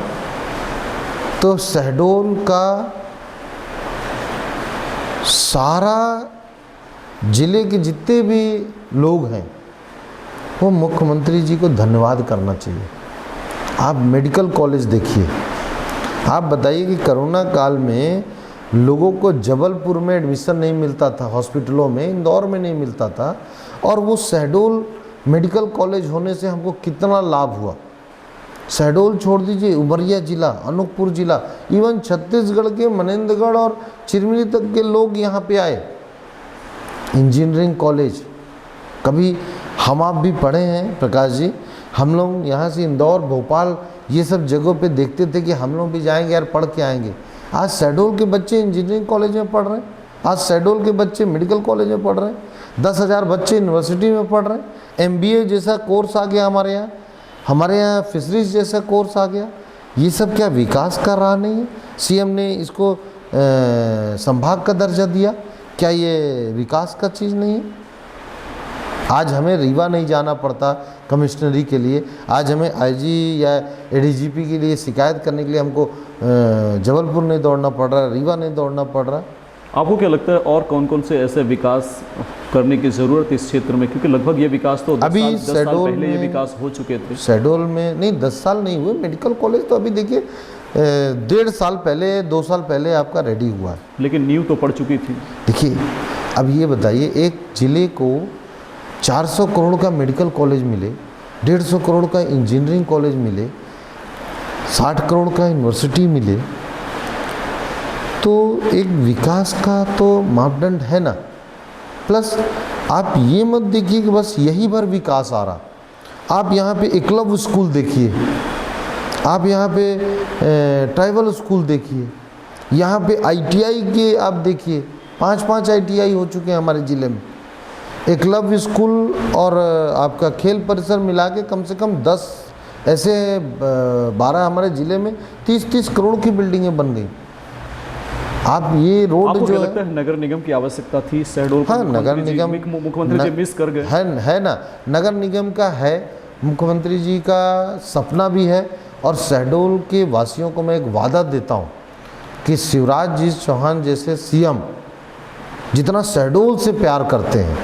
तो शहडोल का सारा जिले के जितने भी लोग हैं वो मुख्यमंत्री जी को धन्यवाद करना चाहिए। आप मेडिकल कॉलेज देखिए, आप बताइए कि कोरोना काल में लोगों को जबलपुर में एडमिशन नहीं मिलता था, हॉस्पिटलों में, इंदौर में नहीं मिलता था, और वो शहडोल मेडिकल कॉलेज होने से हमको कितना लाभ हुआ। शहडोल छोड़ दीजिए, उमरिया जिला, अनूपपुर जिला, इवन छत्तीसगढ़ के मनेंद्रगढ़ और चिरमिरी तक के लोग यहाँ पे आए। इंजीनियरिंग कॉलेज, कभी हम आप भी पढ़े हैं प्रकाश जी, हम लोग यहाँ से इंदौर, भोपाल, ये सब जगहों पे देखते थे कि हम लोग भी जाएंगे यार, पढ़ के आएंगे। आज शहडोल के बच्चे इंजीनियरिंग कॉलेज में पढ़ रहे हैं, आज शहडोल के बच्चे मेडिकल कॉलेज में पढ़ रहे हैं, 10,000 बच्चे यूनिवर्सिटी में पढ़ रहे हैं। MBA जैसा कोर्स आ गया हमारे यहाँ फिशरीज जैसा कोर्स आ गया। ये सब क्या विकास का रहा नहीं है? CM ने इसको संभाग का दर्जा दिया, क्या ये विकास का चीज़ नहीं है? आज हमें रीवा नहीं जाना पड़ता कमिश्नरी के लिए, आज हमें IG या ADGP के लिए शिकायत करने के लिए हमको जबलपुर नहीं दौड़ना पड़ रहा, रीवा नहीं दौड़ना पड़ रहा। आपको क्या लगता है और कौन कौन से ऐसे विकास करने की ज़रूरत है इस क्षेत्र में? क्योंकि लगभग ये विकास तो 10 साल पहले ये विकास हो चुके थे। शहडोल में नहीं, 10 साल नहीं हुए। मेडिकल कॉलेज तो अभी देखिए 1.5 साल पहले 2 साल पहले आपका रेडी हुआ है। लेकिन नींव तो पड़ चुकी थी। देखिए अब ये बताइए, एक ज़िले को 400 करोड़ का मेडिकल कॉलेज मिले, 150 करोड़ का इंजीनियरिंग कॉलेज मिले, 60 करोड़ का यूनिवर्सिटी मिले, तो एक विकास का तो मापदंड है ना। प्लस आप ये मत देखिए कि बस यही भर विकास आ रहा। आप यहाँ पे एकलव्य स्कूल देखिए, आप यहाँ पे ट्राइबल स्कूल देखिए, यहाँ पे ITI के आप देखिए, 5-5 ITI हो चुके हैं हमारे ज़िले में। एकलव्य स्कूल और आपका खेल परिसर मिला के कम से कम 10 ऐसे 12 हमारे ज़िले में 30-30 करोड़ की बिल्डिंगें बन गई। आप ये रोड आपको जो क्या लगता है नगर निगम की आवश्यकता थी शहडोल को? हाँ, नगर निगम मुख्यमंत्री जी मिस कर गए। है ना, नगर निगम का है, मुख्यमंत्री जी का सपना भी है। और शहडोल के वासियों को मैं एक वादा देता हूँ कि शिवराज जी चौहान जैसे CM जितना शहडोल से प्यार करते हैं,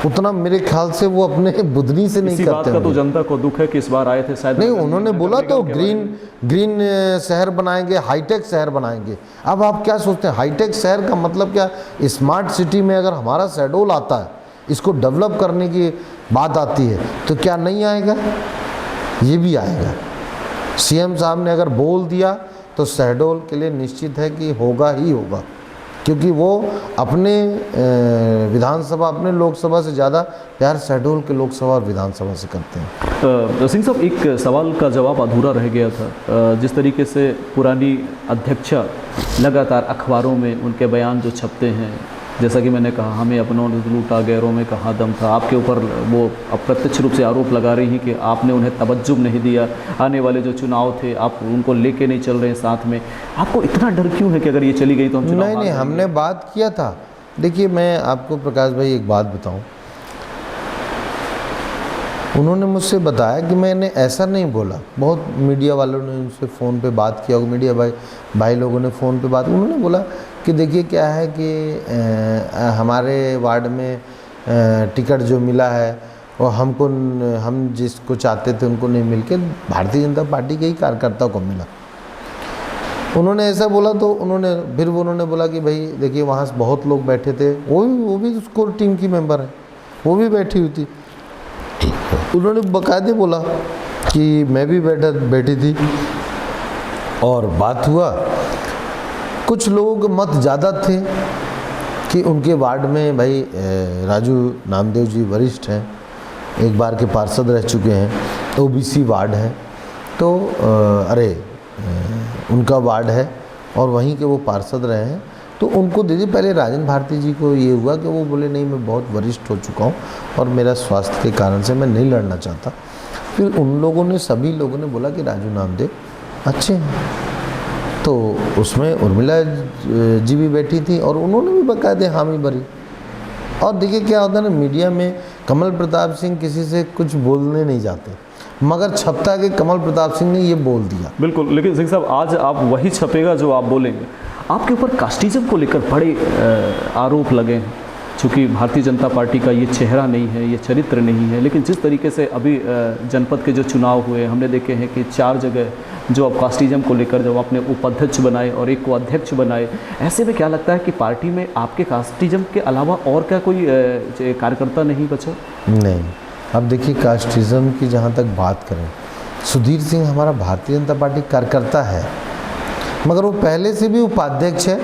उतना मेरे ख्याल से वो अपने बुधनी से नहीं इसी करते बात का तो जनता को दुख है कि इस बार आए थे शायद नहीं, उन्होंने बोला तो ग्रीन शहर बनाएंगे, हाईटेक शहर बनाएंगे। अब आप क्या सोचते हैं, हाईटेक शहर का मतलब क्या? स्मार्ट सिटी में अगर हमारा शहडोल आता है, इसको डेवलप करने की बात आती है, तो क्या नहीं आएगा? ये भी आएगा। CM साहब ने अगर बोल दिया तो शहडोल के लिए निश्चित है कि होगा ही होगा, क्योंकि वो अपने विधानसभा, अपने लोकसभा से ज़्यादा प्यार शहडोल के लोकसभा और विधानसभा से करते हैं। सिंह साहब, एक सवाल का जवाब अधूरा रह गया था। जिस तरीके से पुरानी अध्यक्षा लगातार अखबारों में उनके बयान जो छपते हैं, जैसा कि मैंने कहा, हमें अपनों ने लूटा, गैरों में कहाँ दम था। आपके ऊपर वो अप्रत्यक्ष रूप से आरोप लगा रही हैं कि आपने उन्हें तवज्जुह नहीं दिया, आने वाले जो चुनाव थे आप उनको लेके नहीं चल रहे हैं साथ में। आपको इतना डर क्यों है कि अगर ये चली गई तो हम चुनाव हार नहीं, जाएंगे? हमने बात किया था। देखिए, मैं आपको प्रकाश भाई एक बात बताऊं, उन्होंने मुझसे बताया कि मैंने ऐसा नहीं बोला। बहुत मीडिया वालों ने उनसे फ़ोन पे बात किया, मीडिया भाई लोगों ने फ़ोन पे बात, उन्होंने बोला कि देखिए क्या है कि हमारे वार्ड में टिकट जो मिला है वो हम जिसको चाहते थे उनको नहीं मिल के भारतीय जनता पार्टी के ही कार्यकर्ता को मिला। उन्होंने ऐसा बोला तो उन्होंने बोला कि भाई देखिए वहाँ से बहुत लोग बैठे थे, वो भी उसको टीम की मेंबर है, वो भी बैठी हुई थी। उन्होंने बाकायदे बोला कि मैं भी बैठी थी और बात हुआ। कुछ लोगों के मत ज़्यादा थे कि उनके वार्ड में भाई राजू नामदेव जी वरिष्ठ हैं, एक बार के पार्षद रह चुके हैं, OBC वार्ड है, तो उनका वार्ड है और वहीं के वो पार्षद रहे हैं, तो उनको दे दी। पहले राजन भारती जी को ये हुआ कि वो बोले नहीं, मैं बहुत वरिष्ठ हो चुका हूँ और मेरा स्वास्थ्य के कारण से मैं नहीं लड़ना चाहता। फिर उन लोगों ने, सभी लोगों ने बोला कि राजू नामदेव अच्छे हैं, तो उसमें उर्मिला जी भी बैठी थी और उन्होंने भी बाकायदे हामी भरी। और देखिए क्या होता है ना, मीडिया में कमल प्रताप सिंह किसी से कुछ बोलने नहीं जाते, मगर छपता कि कमल प्रताप सिंह ने ये बोल दिया। बिल्कुल, लेकिन सिंह साहब आज आप वही छपेगा जो आप बोलेंगे। आपके ऊपर कास्टिज्म को लेकर बड़े आरोप लगे हैं, चूँकि भारतीय जनता पार्टी का ये चेहरा नहीं है, ये चरित्र नहीं है। लेकिन जिस तरीके से अभी जनपद के जो चुनाव हुए, हमने देखे हैं कि 4 जगह जो अब कास्टिज्म को लेकर जब आपने उपाध्यक्ष बनाए और एक को अध्यक्ष बनाए, ऐसे में क्या लगता है कि पार्टी में आपके कास्टिज्म के अलावा और क्या कोई कार्यकर्ता नहीं बचा? नहीं, अब देखिए कास्टिज्म की जहाँ तक बात करें, सुधीर सिंह हमारा भारतीय जनता पार्टी कार्यकर्ता है, मगर वो पहले से भी उपाध्यक्ष है।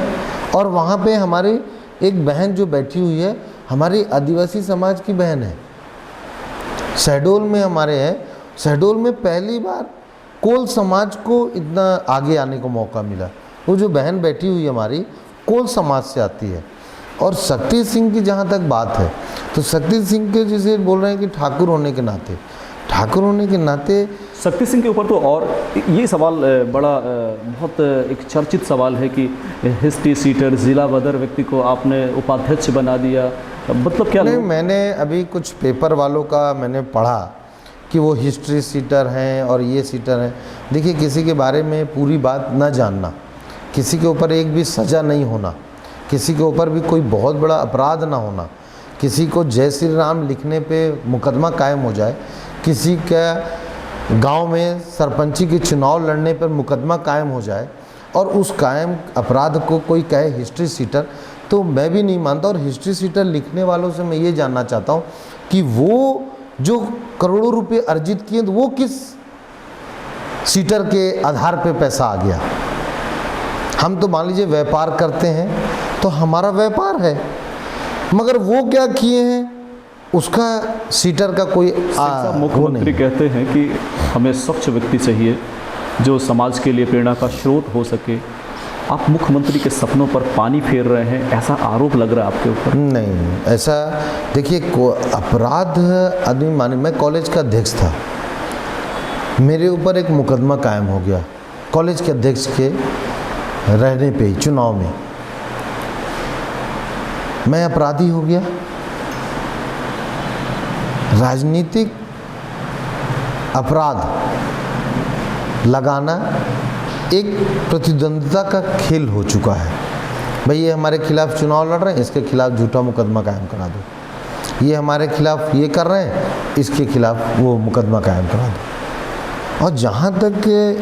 और वहाँ पे हमारी एक बहन जो बैठी हुई है, हमारी आदिवासी समाज की बहन है, शहडोल में हमारे हैं। शहडोल में पहली बार कोल समाज को इतना आगे आने को मौका मिला। वो जो बहन बैठी हुई हमारी कोल समाज से आती है। और शक्ति सिंह की जहाँ तक बात है, तो शक्ति सिंह के जैसे बोल रहे हैं कि ठाकुर होने के नाते शक्ति सिंह के ऊपर तो और ये सवाल बड़ा बहुत एक चर्चित सवाल है कि हिस्ट्री सीटर, जिला बदर व्यक्ति को आपने उपाध्यक्ष बना दिया, मतलब क्या? नहीं, मैंने अभी कुछ पेपर वालों का मैंने पढ़ा कि वो हिस्ट्री सीटर हैं और ये सीटर हैं। देखिए, किसी के बारे में पूरी बात न जानना, किसी के ऊपर एक भी सज़ा नहीं होना, किसी के ऊपर भी कोई बहुत बड़ा अपराध ना होना, किसी को जय श्री राम लिखने पे मुकदमा कायम हो जाए, किसी का गांव में सरपंची के चुनाव लड़ने पर मुकदमा कायम हो जाए और उस कायम अपराध को कोई कहे हिस्ट्री सीटर, तो मैं भी नहीं मानता। और हिस्ट्री सीटर लिखने वालों से मैं ये जानना चाहता हूँ कि वो जो करोड़ों रुपए अर्जित किए तो वो किस सीटर के आधार पे पैसा आ गया। हम तो मान लीजिए व्यापार करते हैं तो हमारा व्यापार है, मगर वो क्या किए हैं उसका सीटर का कोई मुख्यमंत्री कहते हैं कि हमें स्वच्छ व्यक्ति चाहिए जो समाज के लिए प्रेरणा का स्रोत हो सके। आप मुख्यमंत्री के सपनों पर पानी फेर रहे हैं, ऐसा आरोप लग रहा है आपके ऊपर। नहीं, ऐसा देखिए, अपराध आदमी माने, मैं कॉलेज का अध्यक्ष था, मेरे ऊपर एक मुकदमा कायम हो गया कॉलेज के अध्यक्ष के रहने पे ही चुनाव में, मैं अपराधी हो गया। राजनीतिक अपराध लगाना एक प्रतिद्वंद्विता का खेल हो चुका है। भाई ये हमारे खिलाफ चुनाव लड़ रहे हैं, इसके खिलाफ झूठा मुकदमा कायम करा दो, ये हमारे खिलाफ ये कर रहे हैं, इसके खिलाफ वो मुकदमा कायम करा दो। और जहाँ तक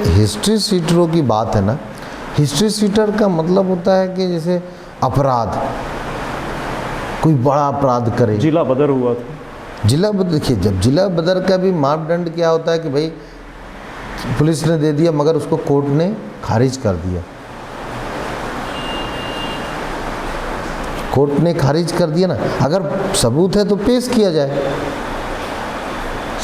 हिस्ट्री सीटरों की बात है ना, हिस्ट्री सीटर का मतलब होता है कि जैसे अपराध, कोई बड़ा अपराध करे। जिला बदर हुआ था, जिला बदर, देखिए जब जिला बदर का भी मापदंड क्या होता है कि भाई पुलिस ने दे दिया मगर उसको कोर्ट ने खारिज कर दिया, कोर्ट ने खारिज कर दिया ना, अगर सबूत है तो पेश किया जाए।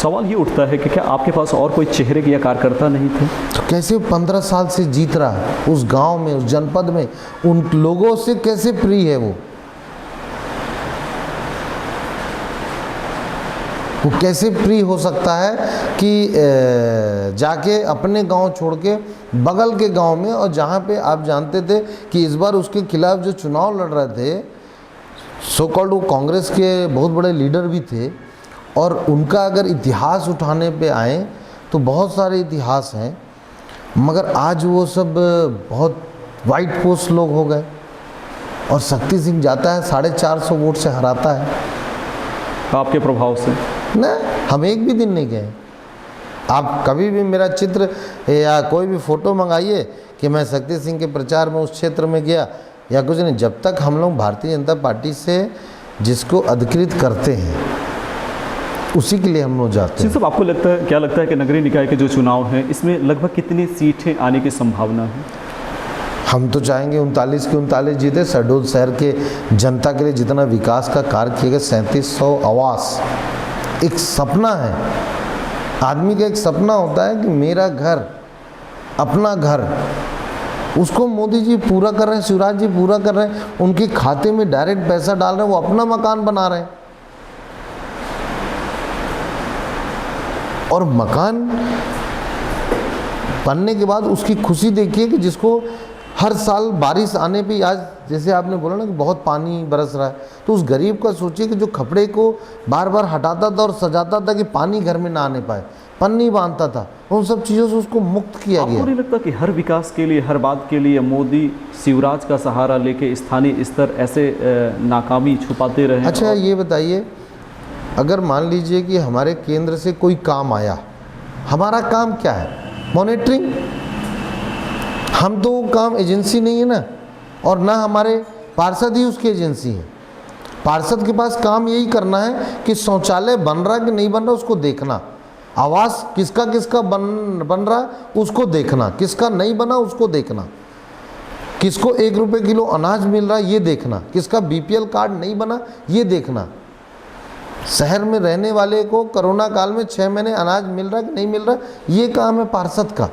सवाल ये उठता है कि क्या आपके पास और कोई चेहरे या कार्यकर्ता नहीं थे? तो कैसे 15 साल से जीत रहा है उस गांव में, उस जनपद में, उन लोगों से कैसे प्रिय है वो कैसे फ्री हो सकता है कि जाके अपने गांव छोड़ के बगल के गांव में, और जहां पे आप जानते थे कि इस बार उसके खिलाफ जो चुनाव लड़ रहे थे सो कॉल्ड वो कांग्रेस के बहुत बड़े लीडर भी थे, और उनका अगर इतिहास उठाने पे आए तो बहुत सारे इतिहास हैं, मगर आज वो सब बहुत वाइट पोस्ट लोग हो गए। और शक्ति सिंह जाता है 450 वोट से हराता है आपके प्रभाव से ना, हम एक भी दिन नहीं गए। आप कभी भी मेरा चित्र या कोई भी फ़ोटो मंगाइए कि मैं शक्ति सिंह के प्रचार में उस क्षेत्र में गया या कुछ नहीं। जब तक हम लोग भारतीय जनता पार्टी से जिसको अधिकृत करते हैं उसी के लिए हम लोग जाते हैं। सब आपको लगता है, क्या लगता है कि नगरीय निकाय के जो चुनाव हैं इसमें लगभग कितनी सीटें आने की संभावना है? हम तो चाहेंगे 39 के 39 जीते। शहडोल शहर के जनता के लिए जितना विकास का कार्य किया गया, 3700 आवास, एक सपना है। आदमी का एक सपना होता है कि मेरा घर, अपना घर, उसको मोदी जी पूरा कर रहे हैं, शिवराज जी पूरा कर रहे हैं, उनके खाते में डायरेक्ट पैसा डाल रहे हैं, वो अपना मकान बना रहे हैं। और मकान बनने के बाद उसकी खुशी देखिए कि जिसको हर साल बारिश आने पे, आज जैसे आपने बोला ना कि बहुत पानी बरस रहा है, तो उस गरीब का सोचिए कि जो कपड़े को बार बार हटाता था और सजाता था कि पानी घर में ना आने पाए, पन्नी बांधता था, उन सब चीज़ों से उसको मुक्त किया गया। आपको नहीं लगता कि हर विकास के लिए, हर बात के लिए मोदी शिवराज का सहारा लेके स्थानीय स्तर ऐसे नाकामी छुपाते रहे? अच्छा ये बताइए, अगर मान लीजिए कि हमारे केंद्र से कोई काम आया, हमारा काम क्या है? मॉनिटरिंग। हम तो काम एजेंसी नहीं है ना, और ना हमारे पार्षद ही उसकी एजेंसी है। पार्षद के पास काम यही करना है कि शौचालय बन रहा कि नहीं बन रहा उसको देखना, आवास किसका किसका बन रहा उसको देखना, किसका नहीं बना उसको देखना, किसको 1 रुपये किलो अनाज मिल रहा ये देखना, किसका बीपीएल कार्ड नहीं बना ये देखना। शहर में रहने वाले को कोरोना काल में 6 महीने अनाज मिल रहा कि नहीं मिल रहा, ये काम है पार्षद का।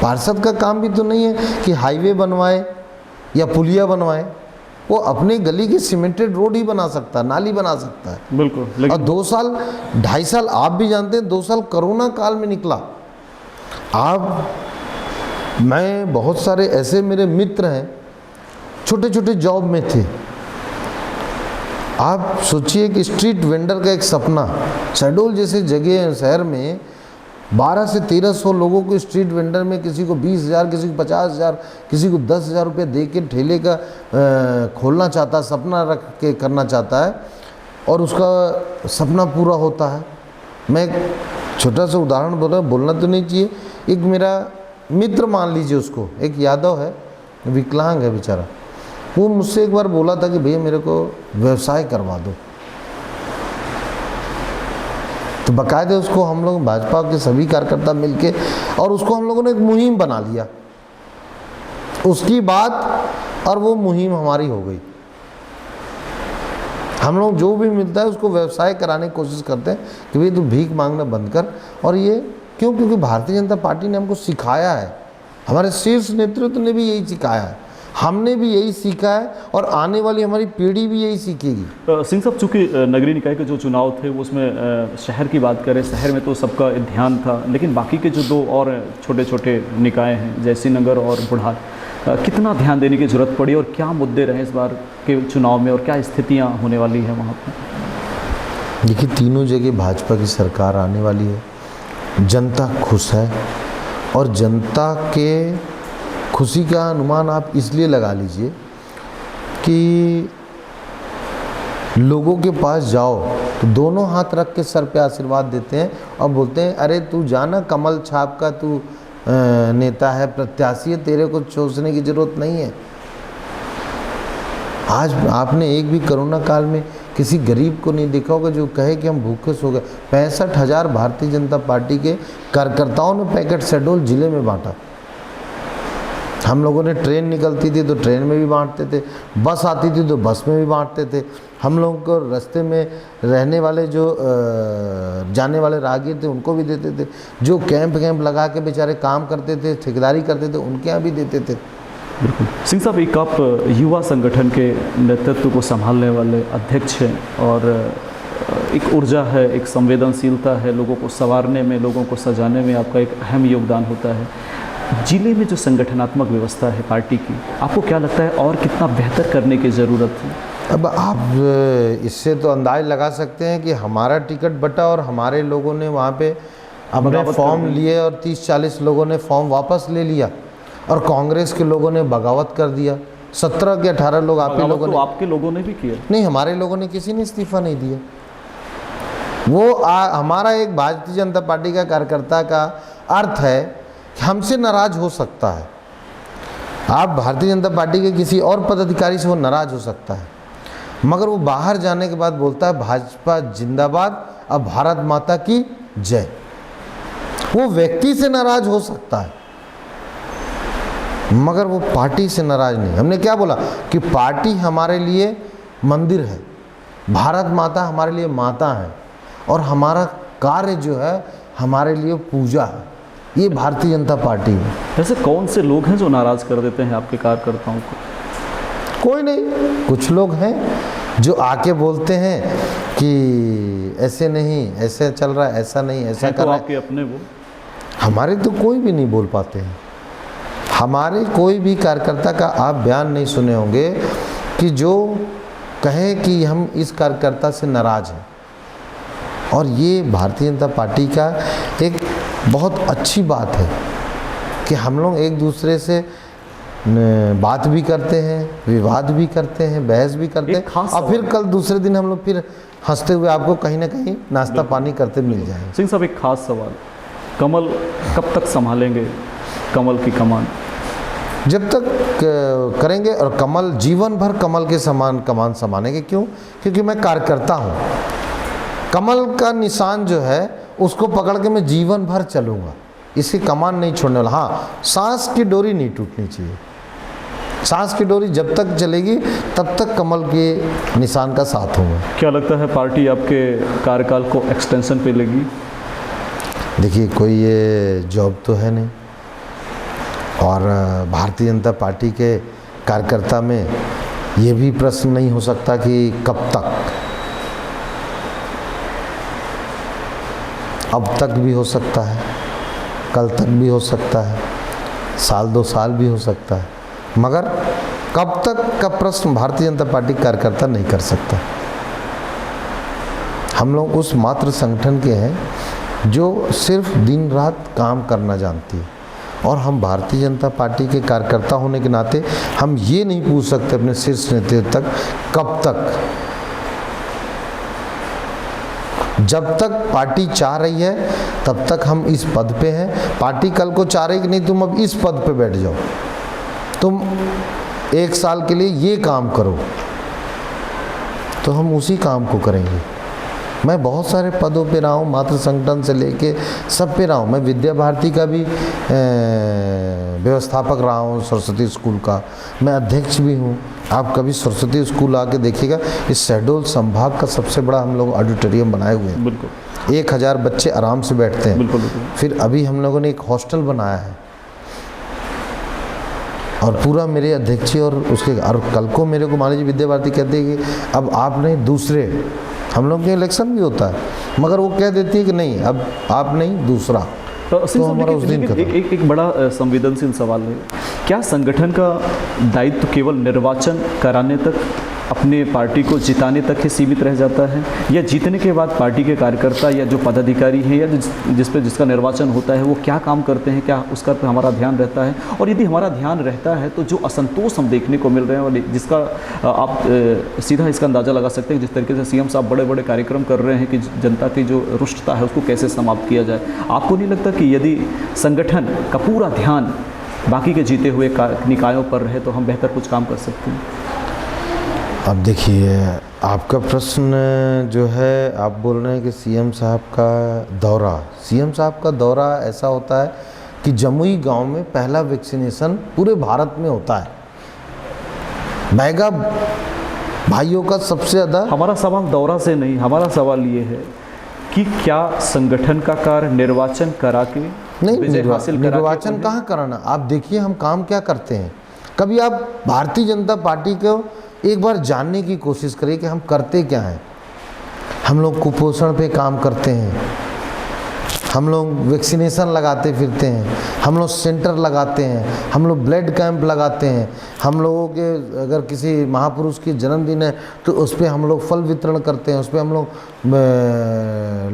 पार्षद का काम भी तो नहीं है कि हाईवे बनवाए या पुलिया बनवाए, वो अपने गली की सीमेंटेड रोड ही बना सकता है, नाली बना सकता है। बिल्कुल। और 2 साल 2.5 साल आप भी जानते हैं, 2 साल कोरोना काल में निकला। मैं बहुत सारे ऐसे मेरे मित्र हैं छोटे छोटे जॉब में थे। आप सोचिए कि स्ट्रीट वेंडर का एक सपना, शहडोल जैसे जगह शहर में 12 से 1300 लोगों को स्ट्रीट वेंडर में, किसी को 20,000, किसी को 50,000, किसी को 10,000 रुपये दे के ठेले का खोलना चाहता है, सपना रख के करना चाहता है, और उसका सपना पूरा होता है। मैं छोटा सा उदाहरण बोलना तो नहीं चाहिए। एक मेरा मित्र मान लीजिए उसको, एक यादव है, विकलांग है बेचारा, वो मुझसे एक बार बोला था कि भैया मेरे को व्यवसाय करवा दो। तो बाकायदे उसको हम लोग भाजपा के सभी कार्यकर्ता मिलके और उसको हम लोगों ने एक मुहिम बना लिया, उसकी बात और वो मुहिम हमारी हो गई। हम लोग जो भी मिलता है उसको व्यवसाय कराने की कोशिश करते हैं कि भाई तू भीख मांगना बंद कर। और ये क्यों? क्योंकि भारतीय जनता पार्टी ने हमको सिखाया है, हमारे शीर्ष नेतृत्व ने भी यही सिखाया है, हमने भी यही सीखा है और आने वाली हमारी पीढ़ी भी यही सीखेगी। सिंह साहब, चूँकि नगरीय निकाय के जो चुनाव थे वो उसमें शहर की बात करें, शहर में तो सबका ध्यान था, लेकिन बाकी के जो 2 और छोटे छोटे निकाय हैं जयसिंहनगर और बुढ़ार, कितना ध्यान देने की ज़रूरत पड़ी और क्या मुद्दे रहे इस बार के चुनाव में और क्या स्थितियाँ होने वाली हैं वहाँ पर? देखिए, तीनों जगह भाजपा की सरकार आने वाली है, जनता खुश है और जनता के खुशी का अनुमान आप इसलिए लगा लीजिए कि लोगों के पास जाओ तो दोनों हाथ रख के सर पे आशीर्वाद देते हैं और बोलते हैं अरे तू जाना, कमल छाप का तू नेता है, प्रत्याशी है, तेरे को सोचने की ज़रूरत नहीं है। आज आपने एक भी कोरोना काल में किसी गरीब को नहीं देखा होगा जो कहे कि हम भूखे सो गए। 65,000 भारतीय जनता पार्टी के कार्यकर्ताओं ने पैकेट शेड्यूल जिले में बांटा। हम लोगों ने ट्रेन निकलती थी तो ट्रेन में भी बांटते थे, बस आती थी तो बस में भी बांटते थे। हम लोगों को रास्ते में रहने वाले जो जाने वाले राहगीर थे उनको भी देते थे, जो कैंप लगा के बेचारे काम करते थे, ठेकेदारी करते थे, उनके यहाँ भी देते थे। बिल्कुल। सिंह साहब, एक आप युवा संगठन के नेतृत्व को संभालने वाले अध्यक्ष हैं और एक ऊर्जा है, एक संवेदनशीलता है, लोगों को संवारने में, लोगों को सजाने में आपका एक अहम योगदान होता है। जिले में जो संगठनात्मक व्यवस्था है पार्टी की, आपको क्या लगता है और कितना बेहतर करने की ज़रूरत है? अब आप इससे तो अंदाज लगा सकते हैं कि हमारा टिकट बटा और हमारे लोगों ने वहाँ पे अपने फॉर्म लिए और 30-40 लोगों ने फॉर्म वापस ले लिया और कांग्रेस के लोगों ने बगावत कर दिया। 17 के 18 लोग आप ही लोगों ने, आपके लोगों ने भी किया? नहीं, हमारे लोगों ने किसी ने इस्तीफा नहीं दिया। वो हमारा एक भारतीय जनता पार्टी का कार्यकर्ता का अर्थ है कि हमसे नाराज हो सकता है। आप भारतीय जनता पार्टी के किसी और पदाधिकारी से वो नाराज हो सकता है, मगर वो बाहर जाने के बाद बोलता है भाजपा जिंदाबाद, अब भारत माता की जय। वो व्यक्ति से नाराज हो सकता है मगर वो पार्टी से नाराज नहीं। हमने क्या बोला कि पार्टी हमारे लिए मंदिर है, भारत माता हमारे लिए माता है और हमारा कार्य जो है हमारे लिए पूजा है। ये भारतीय जनता पार्टी है। ऐसे कौन से लोग हैं जो नाराज कर देते हैं आपके कार्यकर्ताओं को? कोई नहीं, कुछ लोग हैं जो आके बोलते हैं कि ऐसे नहीं, ऐसे चल रहा है, ऐसा नहीं, ऐसा कर रहा है। आपके अपने वो? हमारे तो कोई भी नहीं बोल पाते हैं। हमारे कोई भी कार्यकर्ता का आप बयान नहीं सुने होंगे कि जो कहे कि हम इस कार्यकर्ता से नाराज हैं। और ये भारतीय जनता पार्टी का एक बहुत अच्छी बात है कि हम लोग एक दूसरे से बात भी करते हैं, विवाद भी करते हैं, बहस भी करते हैं और फिर कल दूसरे दिन हम लोग फिर हंसते हुए आपको कहीं ना कहीं नाश्ता पानी करते मिल जाएंगे। सिंह साहब, एक खास सवाल, कमल कब तक संभालेंगे कमल की कमान? जब तक करेंगे और कमल जीवन भर कमल के समान कमान संभालेंगे। क्यों? क्योंकि मैं कार्यकर्ता हूँ। कमल का निशान जो है उसको पकड़ के मैं जीवन भर चलूँगा, इसकी कमान नहीं छोड़ने वाला। हाँ, सांस की डोरी नहीं टूटनी चाहिए। सांस की डोरी जब तक चलेगी तब तक कमल के निशान का साथ होगा। क्या लगता है पार्टी आपके कार्यकाल को एक्सटेंशन पे लेगी? देखिए, कोई ये जॉब तो है नहीं और भारतीय जनता पार्टी के कार्यकर्ता में ये भी प्रश्न नहीं हो सकता कि कब तक। अब तक भी हो सकता है, कल तक भी हो सकता है, साल 2 साल भी हो सकता है, मगर कब तक का प्रश्न भारतीय जनता पार्टी कार्यकर्ता नहीं कर सकता। हम लोग उस मात्र संगठन के हैं जो सिर्फ दिन रात काम करना जानती है और हम भारतीय जनता पार्टी के कार्यकर्ता होने के नाते हम ये नहीं पूछ सकते अपने शीर्ष नेतृत्व तक कब तक। जब तक पार्टी चाह रही है तब तक हम इस पद पे हैं। पार्टी कल को चाह रही कि नहीं तुम अब इस पद पे बैठ जाओ, तुम 1 साल के लिए ये काम करो, तो हम उसी काम को करेंगे। मैं बहुत सारे पदों पे रहा हूँ, मातृ संगठन से लेके सब पे रहा हूँ। मैं विद्या भारती का भी व्यवस्थापक रहा हूँ, सरस्वती स्कूल का मैं अध्यक्ष भी हूँ। आप कभी सरस्वती स्कूल आके देखिएगा, इस शहडोल संभाग का सबसे बड़ा हम लोग ऑडिटोरियम बनाए हुए हैं। बिल्कुल 1000 बच्चे आराम से बैठते हैं। बिल्कुल बिल्कुल। फिर अभी हम लोगों ने एक हॉस्टल बनाया है, और पूरा मेरे अध्यक्ष और उसके, और कल को मेरे को मान लीजिए विद्या भारती कहते हैं कि अब आप नहीं दूसरे, हम लोग के इलेक्शन भी होता है, मगर वो कह देती है कि नहीं अब आप नहीं दूसरा, तो हमारा उस दिन खत्म। एक बड़ा संवेदनशील सवाल है, क्या संगठन का दायित्व केवल निर्वाचन कराने तक, अपने पार्टी को जिताने तक ही सीमित रह जाता है, या जीतने के बाद पार्टी के कार्यकर्ता या जो पदाधिकारी हैं या जिसका निर्वाचन होता है वो क्या काम करते हैं, क्या उसका पे हमारा ध्यान रहता है? और यदि हमारा ध्यान रहता है तो जो असंतोष हम देखने को मिल रहे हैं, और जिसका आप सीधा इसका अंदाज़ा लगा सकते हैं, जिस तरीके से सीएम साहब बड़े बड़े कार्यक्रम कर रहे हैं कि जनता की जो रुष्टता है उसको कैसे समाप्त किया जाए, आपको नहीं लगता कि यदि संगठन का पूरा ध्यान बाकी के जीते हुए निकायों पर रहे तो हम बेहतर कुछ काम कर सकते हैं? अब देखिए, आपका प्रश्न जो है, आप बोल रहे हैं कि सीएम साहब का दौरा, सीएम साहब का दौरा ऐसा होता है कि जमुई गांव में पहला वैक्सीनेशन पूरे भारत में होता है। मेगा भाइयों का सबसे ज़्यादा। हमारा सवाल दौरा से नहीं, हमारा सवाल ये है कि क्या संगठन का कार्य निर्वाचन करा के नहीं, निर्वाचन कहाँ कराना। आप देखिए हम काम क्या करते हैं। कभी आप भारतीय जनता पार्टी को एक बार जानने की कोशिश करिए कि हम करते क्या हैं। हम लोग कुपोषण पे काम करते हैं, हम लोग वैक्सीनेशन लगाते फिरते हैं, हम लोग सेंटर लगाते हैं, हम लोग ब्लड कैंप लगाते हैं, हम लोगों के अगर किसी महापुरुष की जन्मदिन है तो उस पर हम लोग फल वितरण करते हैं, उस पर हम लोग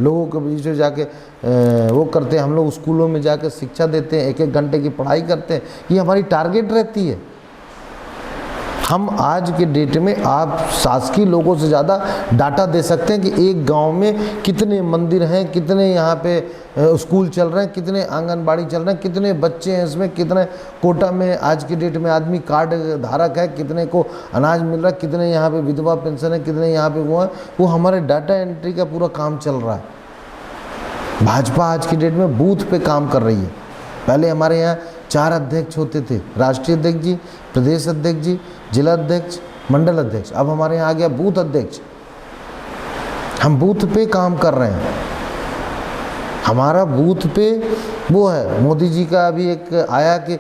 लोगों के बीच में जाके वो करते हैं, हम लोग स्कूलों में जाके शिक्षा देते हैं, 1-1 घंटे की पढ़ाई करते हैं। ये हमारी टारगेट रहती है। हम आज के डेट में आप शासकीय लोगों से ज़्यादा डाटा दे सकते हैं कि एक गांव में कितने मंदिर हैं, कितने यहाँ पे स्कूल चल रहे हैं, कितने आंगनबाड़ी चल रहे हैं, कितने बच्चे हैं इसमें, कितने कोटा में आज के डेट में आदमी कार्ड धारक है, कितने को अनाज मिल रहा है, कितने यहाँ पे विधवा पेंशन है, कितने यहाँ पे वो है। वो हमारे डाटा एंट्री का पूरा काम चल रहा है। भाजपा आज की डेट में बूथ पे काम कर रही है। पहले हमारे यहाँ 4 अध्यक्ष होते थे, राष्ट्रीय अध्यक्ष जी, प्रदेश अध्यक्ष जी, जिला अध्यक्ष, मंडल अध्यक्ष। अब हमारे यहाँ आ गया बूथ अध्यक्ष। हम बूथ पे काम कर रहे हैं। हमारा बूथ पे वो है, मोदी जी का अभी एक आया कि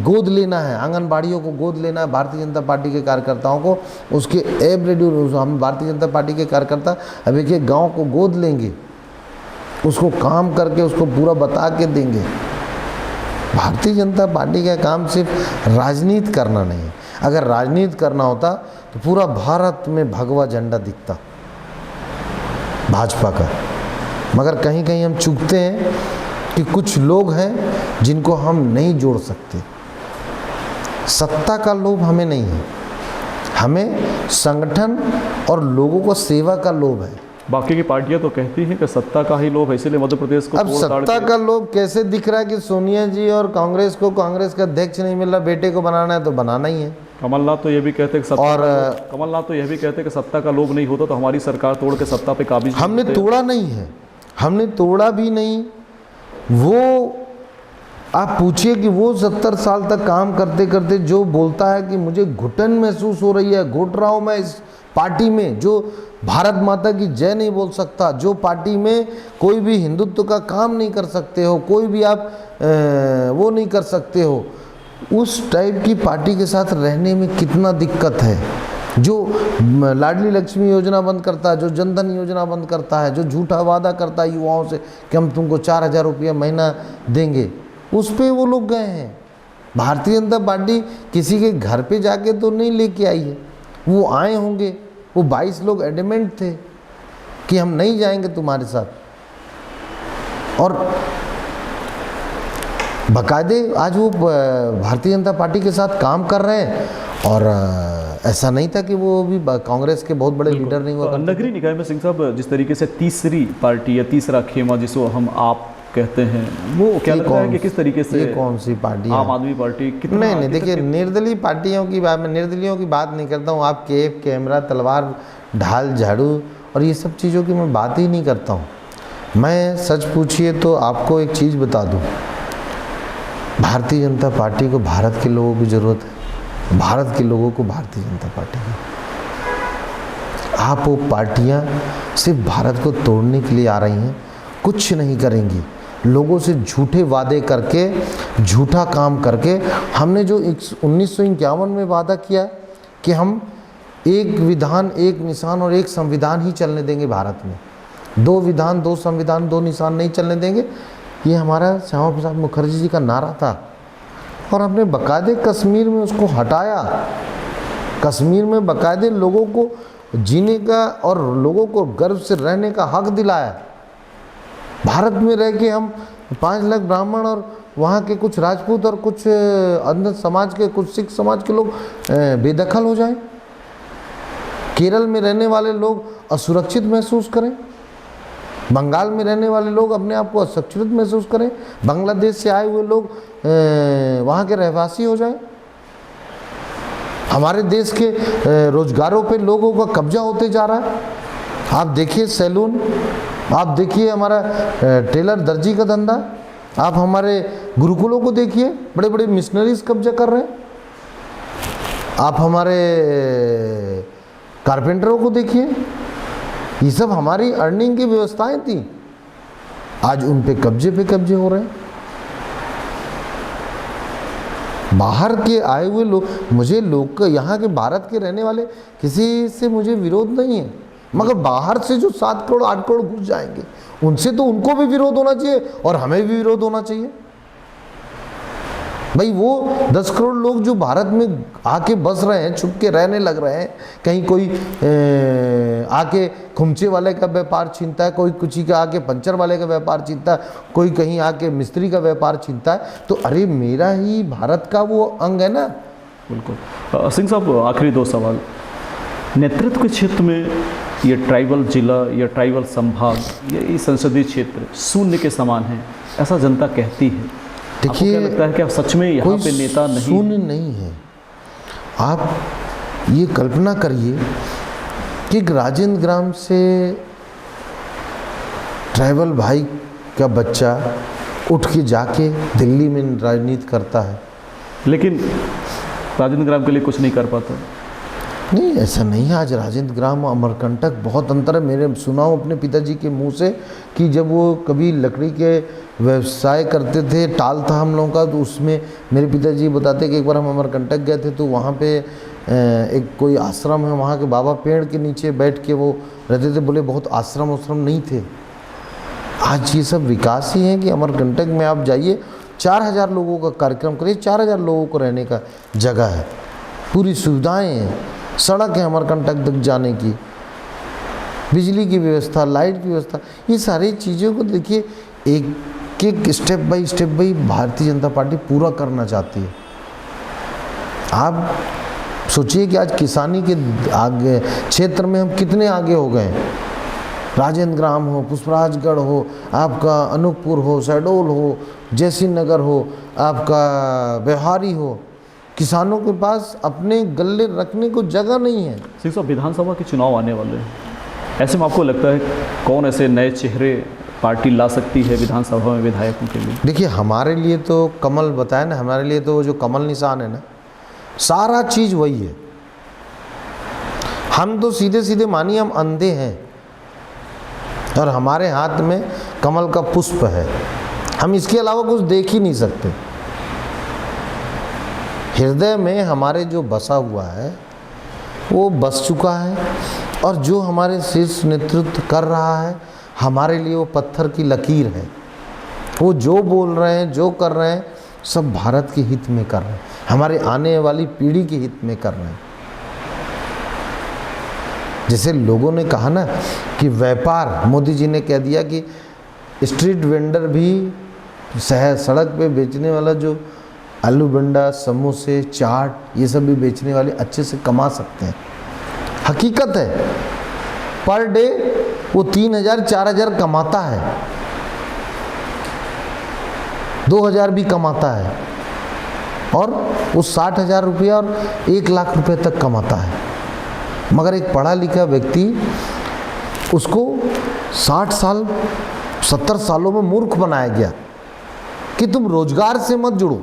गोद लेना है, आंगनबाड़ियों को गोद लेना है भारतीय जनता पार्टी के कार्यकर्ताओं को। उसके एवरेड्यू हम भारतीय जनता पार्टी के कार्यकर्ता अब एक गाँव को गोद लेंगे, उसको काम करके उसको पूरा बता के देंगे। भारतीय जनता पार्टी का काम सिर्फ राजनीति करना नहीं है। अगर राजनीति करना होता तो पूरा भारत में भगवा झंडा दिखता भाजपा का। मगर कहीं कहीं हम चूकते हैं कि कुछ लोग हैं जिनको हम नहीं जोड़ सकते। सत्ता का लोभ हमें नहीं है, हमें संगठन और लोगों को सेवा का लोभ है। बाकी की पार्टियां तो कहती हैं कि सत्ता का ही लोभ है, इसीलिए मध्य प्रदेश को अब सत्ता का लोभ कैसे दिख रहा है कि सोनिया जी और कांग्रेस को कांग्रेस का अध्यक्ष नहीं मिल रहा, बेटे को बनाना है तो बनाना ही है। कमलनाथ तो ये भी कहते हैं कि कमलनाथ तो यह भी कहते हैं कि सत्ता का लोभ नहीं होता तो हमारी सरकार तोड़ के सत्ता पे काबिज। हमने तोड़ा नहीं है, हमने तोड़ा भी नहीं। वो आप पूछिए कि वो 70 साल तक काम करते करते जो बोलता है कि मुझे घुटन महसूस हो रही है, घुट रहा हूँ मैं इस पार्टी में, जो भारत माता की जय नहीं बोल सकता, जो पार्टी में कोई भी हिंदुत्व का काम नहीं कर सकते हो, कोई भी आप वो नहीं कर सकते हो, उस टाइप की पार्टी के साथ रहने में कितना दिक्कत है। जो लाडली लक्ष्मी योजना बंद करता है, जो जनधन योजना बंद करता है, जो झूठा वादा करता है युवाओं से कि हम तुमको 4000 रुपया महीना देंगे, उस पे वो लोग गए हैं। भारतीय जनता पार्टी किसी के घर पे जाके तो नहीं लेके आई है, वो आए होंगे। वो 22 लोग एडमेंट थे कि हम नहीं जाएंगे तुम्हारे साथ, और बाकायदे आज वो भारतीय जनता पार्टी के साथ काम कर रहे हैं। और ऐसा नहीं था कि वो भी कांग्रेस के बहुत बड़े लीडर नहीं हुआ करते थे। नगरीय निकाय में सिंह साहब जिस तरीके से तीसरी पार्टी या तीसरा खेमा जिसको हम आप कहते हैं, वो क्या लगता है कि किस तरीके से, ये कौन सी पार्टी है? आम आदमी पार्टी कितना? नहीं देखिए, निर्दलीय पार्टियों की बात, मैं निर्दलीयों की बात नहीं करता हूँ। आप केप, कैमरा, तलवार, ढाल, झाड़ू और ये सब चीज़ों की मैं बात ही नहीं करता हूँ। मैं सच पूछिए तो आपको एक चीज़ बता दूँ, भारतीय जनता पार्टी को भारत के लोगों की ज़रूरत है, भारत के लोगों को भारतीय जनता पार्टी की। आप वो पार्टियाँ सिर्फ भारत को तोड़ने के लिए आ रही हैं, कुछ नहीं करेंगी। लोगों से झूठे वादे करके, झूठा काम करके, हमने जो 1951 में वादा किया कि हम एक विधान, एक निशान और एक संविधान ही चलने देंगे भारत में, 2 विधान, 2 संविधान, 2 निशान नहीं चलने देंगे, ये हमारा श्यामा प्रसाद मुखर्जी जी का नारा था। और हमने बाकायदे कश्मीर में उसको हटाया, कश्मीर में बाकायदे लोगों को जीने का और लोगों को गर्व से रहने का हक दिलाया। भारत में रह के हम 5 लाख ब्राह्मण और वहाँ के कुछ राजपूत और कुछ अन्य समाज के, कुछ सिख समाज के लोग बेदखल हो जाएं, केरल में रहने वाले लोग असुरक्षित महसूस करें, बंगाल में रहने वाले लोग अपने आप को असुरक्षित महसूस करें, बांग्लादेश से आए हुए लोग वहाँ के रहवासी हो जाएं, हमारे देश के रोजगारों पे लोगों का कब्जा होते जा रहा है। आप देखिए सैलून, आप देखिए हमारा टेलर दर्जी का धंधा, आप हमारे गुरुकुलों को देखिए, बड़े बड़े मिशनरीज कब्जा कर रहे हैं, आप हमारे कारपेंटरों को देखिए, ये सब हमारी अर्निंग की व्यवस्थाएं थी, आज उन पे कब्जे हो रहे हैं। बाहर के आए हुए लोग, मुझे लोग यहाँ के भारत के रहने वाले किसी से मुझे विरोध नहीं है, मगर बाहर से जो 7 करोड़ 8 करोड़ घुस जाएंगे, उनसे तो उनको भी विरोध होना चाहिए और हमें भी विरोध होना चाहिए। भाई वो 10 करोड़ लोग जो भारत में आके बस रहे हैं, छुप के रहने लग रहे हैं, कहीं कोई आके खुमचे वाले का व्यापार छीनता है, कोई कुछ का आके पंचर वाले का व्यापार छीनता है, कोई कहीं आके मिस्त्री का व्यापार छीनता है, तो अरे मेरा ही भारत का वो अंग है ना। बिल्कुल। सिंह साहब, आखिरी 2 सवाल। नेतृत्व के क्षेत्र में ये ट्राइबल जिला या ट्राइबल संभाग, ये संसदीय क्षेत्र शून्य के समान है, ऐसा जनता कहती है। देखिए, क्या लगता है कि आप सच में यहाँ पे नेता नहीं? शून्य नहीं है। आप ये कल्पना करिए कि राजेंद्र ग्राम से ट्राइबल भाई का बच्चा उठ के जाके दिल्ली में राजनीति करता है, लेकिन राजेंद्र ग्राम के लिए कुछ नहीं कर पाता। नहीं, ऐसा नहीं है। आज राजेंद्र ग्राम अमरकंटक बहुत अंतर है। मेरे सुना हूँ अपने पिताजी के मुंह से कि जब वो कभी लकड़ी के व्यवसाय करते थे, टाल था हम लोगों का, तो उसमें मेरे पिताजी बताते कि एक बार हम अमरकंटक गए थे, तो वहाँ पे एक कोई आश्रम है, वहाँ के बाबा पेड़ के नीचे बैठ के वो रहते थे। बोले बहुत आश्रम नहीं थे। आज ये सब विकास ही है कि अमरकंटक में आप जाइए, 4000 लोगों का कार्यक्रम करिए, 4000 लोगों को रहने का जगह है, पूरी सुविधाएँ हैं, सड़क है अमरकंटक तक जाने की, बिजली की व्यवस्था, लाइट की व्यवस्था, ये सारी चीज़ों को देखिए एक step by step Bharatiya Janata party पूरा करना चाहती है। आप सोचिए कि आज किसानी के आगे क्षेत्र में हम कितने आगे हो गए हैं। राजेंद्र ग्राम हो, पुष्पराजगढ़ हो, आपका अनूपपुर हो, शहडोल हो, जयसिंह नगर हो, आपका बिहारी हो, किसानों के पास अपने गले रखने को जगह नहीं है। सिंह साहब, विधानसभा के चुनाव आने वाले हैं, ऐसे में आपको लगता है कौन ऐसे नए चेहरे पार्टी ला सकती है विधानसभा में विधायकों के लिए? देखिए, हमारे लिए तो कमल बताया ना, हमारे लिए तो जो कमल निशान है ना, सारा चीज़ वही है। हम तो सीधे सीधे मानिए हम अंधे हैं और हमारे हाथ में कमल का पुष्प है, हम इसके अलावा कुछ देख ही नहीं सकते। हृदय में हमारे जो बसा हुआ है वो बस चुका है, और जो हमारे शीर्ष नेतृत्व कर रहा है हमारे लिए वो पत्थर की लकीर है। वो जो बोल रहे हैं, जो कर रहे हैं, सब भारत के हित में कर रहे हैं, हमारे आने वाली पीढ़ी के हित में कर रहे हैं। जैसे लोगों ने कहा ना कि व्यापार, मोदी जी ने कह दिया कि स्ट्रीट वेंडर भी, सड़क पे बेचने वाला जो आलू बंडा, समोसे, चाट ये सब भी बेचने वाले अच्छे से कमा सकते हैं। हकीकत है, पर डे वो 3,000 4,000 कमाता है, 2,000 भी कमाता है, और वो 60,000 रुपया और 1,00,000 रुपये तक कमाता है। मगर एक पढ़ा लिखा व्यक्ति, उसको 60 साल 70 सालों में मूर्ख बनाया गया कि तुम रोजगार से मत जुड़ो,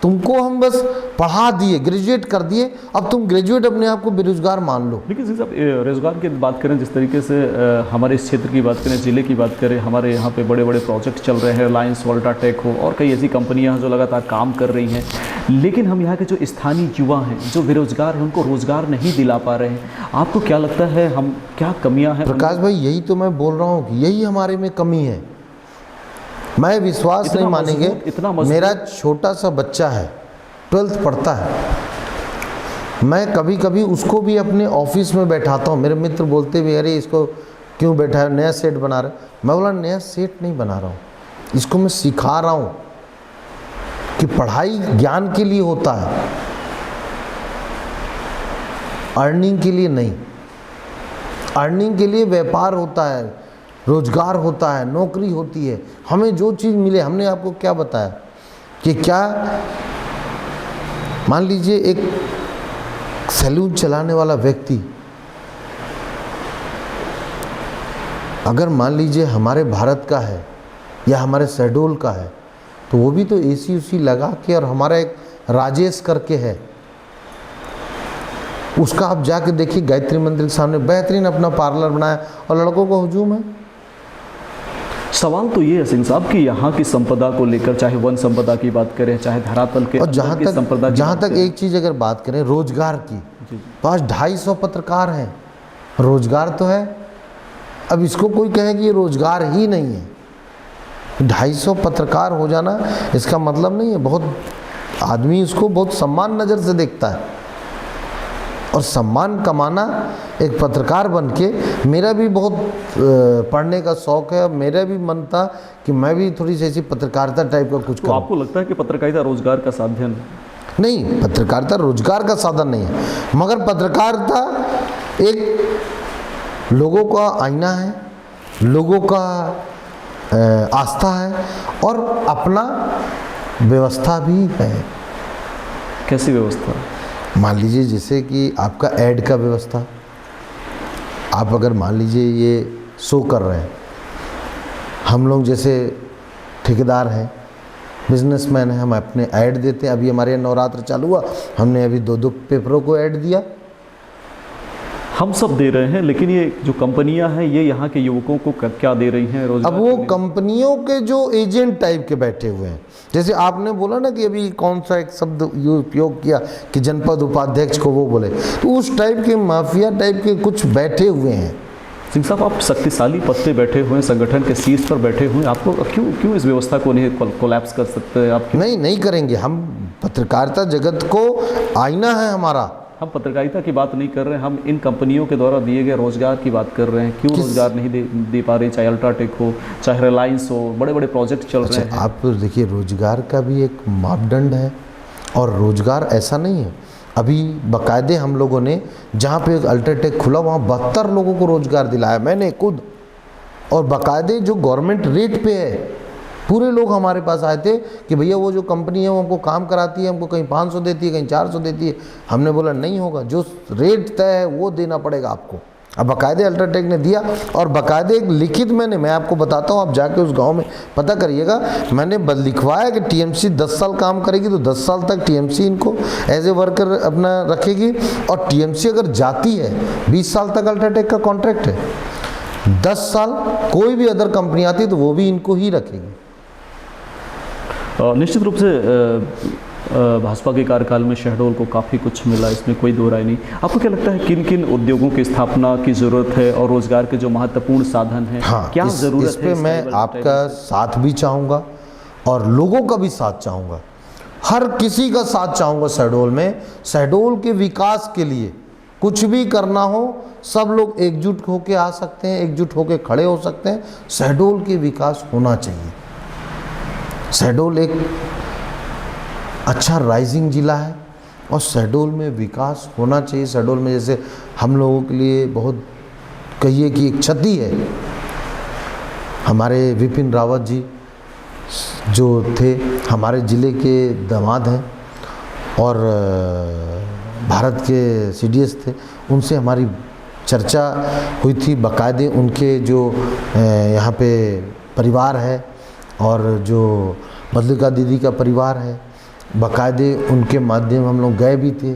तुमको हम बस पढ़ा दिए, ग्रेजुएट कर दिए, अब तुम ग्रेजुएट अपने आप को बेरोजगार मान लो। लेकिन सिंह साहब, रोजगार की बात करें, जिस तरीके से हमारे इस क्षेत्र की बात करें, ज़िले की बात करें, हमारे यहाँ पे बड़े बड़े प्रोजेक्ट चल रहे हैं, रिलायंस, अल्ट्राटेक हो और कई ऐसी कंपनियाँ हैं जो लगातार काम कर रही हैं, लेकिन हम यहाँ के जो स्थानीय युवा हैं, जो बेरोजगार हैं, उनको रोज़गार नहीं दिला पा रहे हैं। आपको क्या लगता है, हम क्या कमियाँ हैं? प्रकाश भाई, यही तो मैं बोल रहा हूँ कि यही हमारे में कमी है। मैं विश्वास नहीं मानेंगे, मेरा छोटा सा बच्चा है, 12th पढ़ता है, मैं कभी कभी उसको भी अपने ऑफिस में बैठाता हूँ। मेरे मित्र बोलते भी, अरे इसको क्यों बैठा है, नया सेट बना रहा है। मैं बोला, नया सेट नहीं बना रहा हूँ, इसको मैं सिखा रहा हूँ कि पढ़ाई ज्ञान के लिए होता है, अर्निंग के लिए नहीं। अर्निंग के लिए व्यापार होता है, रोजगार होता है, नौकरी होती है, हमें जो चीज़ मिले। हमने आपको क्या बताया कि क्या, मान लीजिए एक सैलून चलाने वाला व्यक्ति, अगर मान लीजिए हमारे भारत का है या हमारे शहडोल का है, तो वो भी तो एसी उसी लगा के, और हमारा एक राजेश करके है, उसका आप जाके देखिए गायत्री मंदिर के सामने बेहतरीन अपना पार्लर बनाया, और लड़कों को हुजूम है। सवाल तो ये है सिंह साहब कि यहाँ की संपदा को लेकर, चाहे वन संपदा की बात करें, चाहे धरातल के, और जहाँ तक एक चीज़ अगर बात करें रोजगार की, तो आज 250 पत्रकार हैं, रोजगार तो है। अब इसको कोई कहे कि ये रोजगार ही नहीं है, 250 पत्रकार हो जाना इसका मतलब नहीं है। बहुत आदमी इसको बहुत सम्मान नज़र से देखता है, और सम्मान कमाना एक पत्रकार बन के, मेरा भी बहुत पढ़ने का शौक़ है, मेरा भी मन था कि मैं भी थोड़ी सी ऐसी पत्रकारिता टाइप का कुछ करूं। आपको लगता है कि पत्रकारिता रोजगार का साधन नहीं? पत्रकारिता रोजगार का साधन नहीं है, मगर पत्रकारिता एक लोगों का आईना है, लोगों का आस्था है, और अपना व्यवस्था भी है। कैसी व्यवस्था? मान लीजिए जैसे कि आपका ऐड का व्यवस्था, आप अगर मान लीजिए ये शो कर रहे हैं, हम लोग जैसे ठेकेदार हैं, बिजनेसमैन हैं, हम अपने ऐड देते हैं। अभी हमारे यहाँ नवरात्र चालू हुआ, हमने अभी 2 पेपरों को ऐड दिया। हम सब दे रहे हैं, लेकिन ये जो कंपनियां हैं, ये यहाँ के युवकों को क्या दे रही हैं रोजगार? अब वो कंपनियों के जो एजेंट टाइप के बैठे हुए हैं, जैसे आपने बोला ना कि अभी कौन सा एक शब्द उपयोग किया कि जनपद उपाध्यक्ष को वो बोले, तो उस टाइप के माफिया टाइप के कुछ बैठे हुए हैं। सिंह साहब, आप शक्तिशाली पद पे बैठे हुए हैं, संगठन के शीर्ष पर बैठे हुए हैं, आपको क्यों इस व्यवस्था को नहीं कोलैप्स कर सकते आप? नहीं करेंगे हम। पत्रकारिता जगत को आईना है हमारा। हम पत्रकारिता की बात नहीं कर रहे हैं, हम इन कंपनियों के द्वारा दिए गए रोजगार की बात कर रहे हैं। क्यों रोजगार नहीं दे पा रहे? चाहे अल्ट्राटेक हो, चाहे रिलायंस हो, बड़े बड़े प्रोजेक्ट चल रहे हैं। आप देखिए, रोजगार का भी एक मापदंड है, और रोजगार ऐसा नहीं है। अभी बाकायदे हम लोगों ने, जहाँ पे एक अल्ट्राटेक खुला, वहाँ 72 लोगों को रोजगार दिलाया मैंने खुद, और बाकायदे जो गवर्नमेंट रेट पे है। पूरे लोग हमारे पास आए थे कि भैया वो जो कंपनी है वो हमको काम कराती है, हमको कहीं 500 देती है, कहीं 400 देती है। हमने बोला नहीं होगा, जो रेट तय है वो देना पड़ेगा आपको। अब बाकायदे अल्ट्राटेक ने दिया, और बाकायदे एक लिखित मैं आपको बताता हूँ, आप जाके उस गांव में पता करिएगा, मैंने लिखवाया कि टीएमसी 10 साल काम करेगी, तो 10 साल तक टीएमसी इनको एज ए वर्कर अपना रखेगी, और टीएमसी अगर जाती है 20 साल तक अल्ट्राटेक का कॉन्ट्रैक्ट है, 10 साल कोई भी अदर कंपनी आती है तो वो भी इनको ही रखेगी। निश्चित रूप से भाजपा के कार्यकाल में शहडोल को काफ़ी कुछ मिला, इसमें कोई दो राय नहीं। आपको क्या लगता है किन किन उद्योगों की स्थापना की ज़रूरत है, और रोजगार के जो महत्वपूर्ण साधन हैं, क्या ज़रूरत है? इस पे मैं आपका साथ भी चाहूँगा और लोगों का भी साथ चाहूँगा, हर किसी का साथ चाहूँगा। शहडोल में, शहडोल के विकास के लिए कुछ भी करना हो, सब लोग एकजुट होकर आ सकते हैं, एकजुट होकर खड़े हो सकते हैं। शहडोल के विकास होना चाहिए। शहडोल एक अच्छा राइजिंग ज़िला है और शहडोल में विकास होना चाहिए। शहडोल में जैसे हम लोगों के लिए बहुत कहिए कि एक क्षति है, हमारे विपिन रावत जी जो थे हमारे ज़िले के दामाद हैं और भारत के सीडीएस थे, उनसे हमारी चर्चा हुई थी। बाकायदे उनके जो यहाँ पे परिवार है और जो मधुलिका दीदी का परिवार है, बाकायदे उनके माध्यम हम लोग गए भी थे,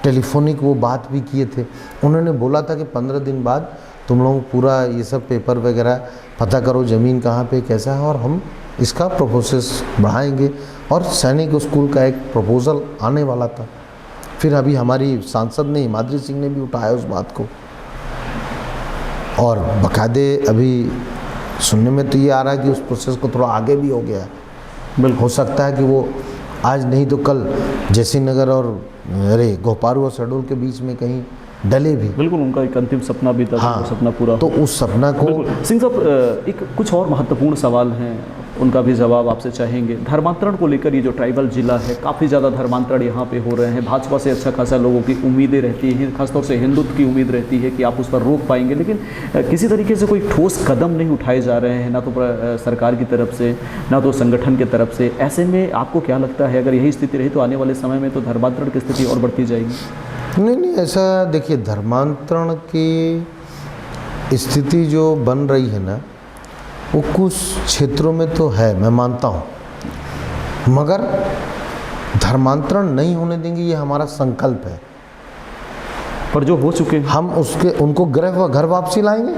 टेलीफोनिक वो बात भी किए थे। उन्होंने बोला था कि 15 दिन बाद तुम लोग पूरा ये सब पेपर वगैरह पता करो, ज़मीन कहाँ पे कैसा है, और हम इसका प्रोसेस बढ़ाएंगे। और सैनिक स्कूल का एक प्रपोज़ल आने वाला था, फिर अभी हमारी सांसद ने हिमाद्री सिंह ने भी उठाया उस बात को, और बाकायदे अभी सुनने में तो ये आ रहा है कि उस प्रोसेस को थोड़ा आगे भी हो गया है। बिल्कुल हो सकता है कि वो आज नहीं तो कल जयसिंह नगर और गोपारू और शहडोल के बीच में कहीं डले भी। बिल्कुल उनका एक अंतिम सपना भी था। हाँ, वो सपना पूरा तो उस सपना को। सिंह साहब, एक कुछ और महत्वपूर्ण सवाल हैं, उनका भी जवाब आपसे चाहेंगे। धर्मांतरण को लेकर ये जो ट्राइबल जिला है, काफ़ी ज़्यादा धर्मांतरण यहाँ पे हो रहे हैं। भाजपा से अच्छा खासा लोगों की उम्मीदें रहती हैं, खासतौर से हिंदुत्व की उम्मीद रहती है कि आप उस पर रोक पाएंगे, लेकिन किसी तरीके से कोई ठोस कदम नहीं उठाए जा रहे हैं, ना तो सरकार की तरफ से ना तो संगठन की तरफ से। ऐसे में आपको क्या लगता है, अगर यही स्थिति रही तो आने वाले समय में तो धर्मांतरण की स्थिति और बढ़ती जाएगी? नहीं, ऐसा देखिए, धर्मांतरण की स्थिति जो बन रही है ना, वो कुछ क्षेत्रों में तो है, मैं मानता हूँ, मगर धर्मांतरण नहीं होने देंगे, ये हमारा संकल्प है। पर जो हो चुके हैं हम उनको घर वापसी लाएंगे।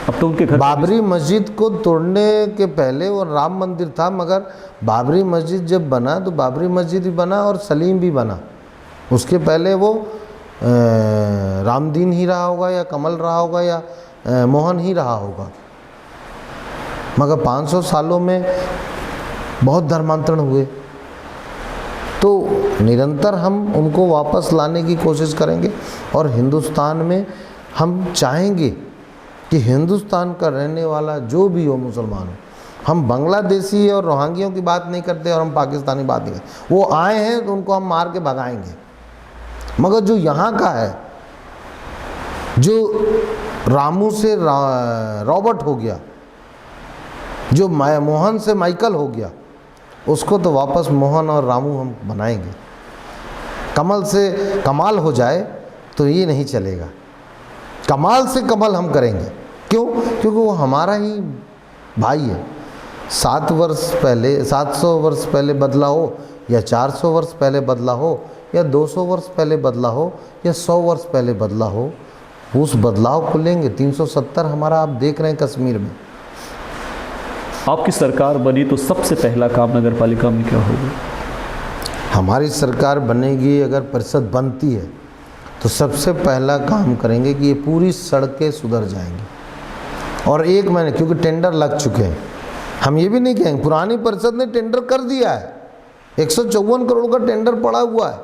अब तो उनके घर बाबरी मस्जिद को तोड़ने के पहले वो राम मंदिर था, मगर बाबरी मस्जिद जब बना तो बाबरी मस्जिद भी बना और सलीम भी बना। उसके पहले वो रामदीन ही रहा होगा या कमल रहा होगा या मोहन ही रहा होगा, मगर 500 सालों में बहुत धर्मांतरण हुए। तो निरंतर हम उनको वापस लाने की कोशिश करेंगे। और हिंदुस्तान में हम चाहेंगे कि हिंदुस्तान का रहने वाला जो भी हो, मुसलमान हो, हम बांग्लादेशी और रोहिंग्यों की बात नहीं करते और हम पाकिस्तानी बात नहीं करते। वो आए हैं तो उनको हम मार के भगाएंगे, मगर जो यहाँ का है, जो रामू से रॉबर्ट हो गया, जो मोहन से माइकल हो गया, उसको तो वापस मोहन और रामू हम बनाएंगे। कमल से कमाल हो जाए तो ये नहीं चलेगा, कमाल से कमल हम करेंगे। क्यों? क्योंकि वो हमारा ही भाई है। 700 वर्ष पहले बदला हो या 400 वर्ष पहले बदला हो या 200 वर्ष पहले बदला हो या 100 वर्ष पहले बदला हो, उस बदलाव को लेंगे। 370 हमारा आप देख रहे हैं कश्मीर में। आपकी सरकार बनी तो सबसे पहला काम नगर पालिका में क्या होगा? हमारी सरकार बनेगी, अगर परिषद बनती है तो सबसे पहला काम करेंगे कि ये पूरी सड़कें सुधर जाएंगी। और एक महीने, क्योंकि टेंडर लग चुके हैं, हम ये भी नहीं कहेंगे, पुरानी परिषद ने टेंडर कर दिया है, 154 करोड़ का टेंडर पड़ा हुआ है,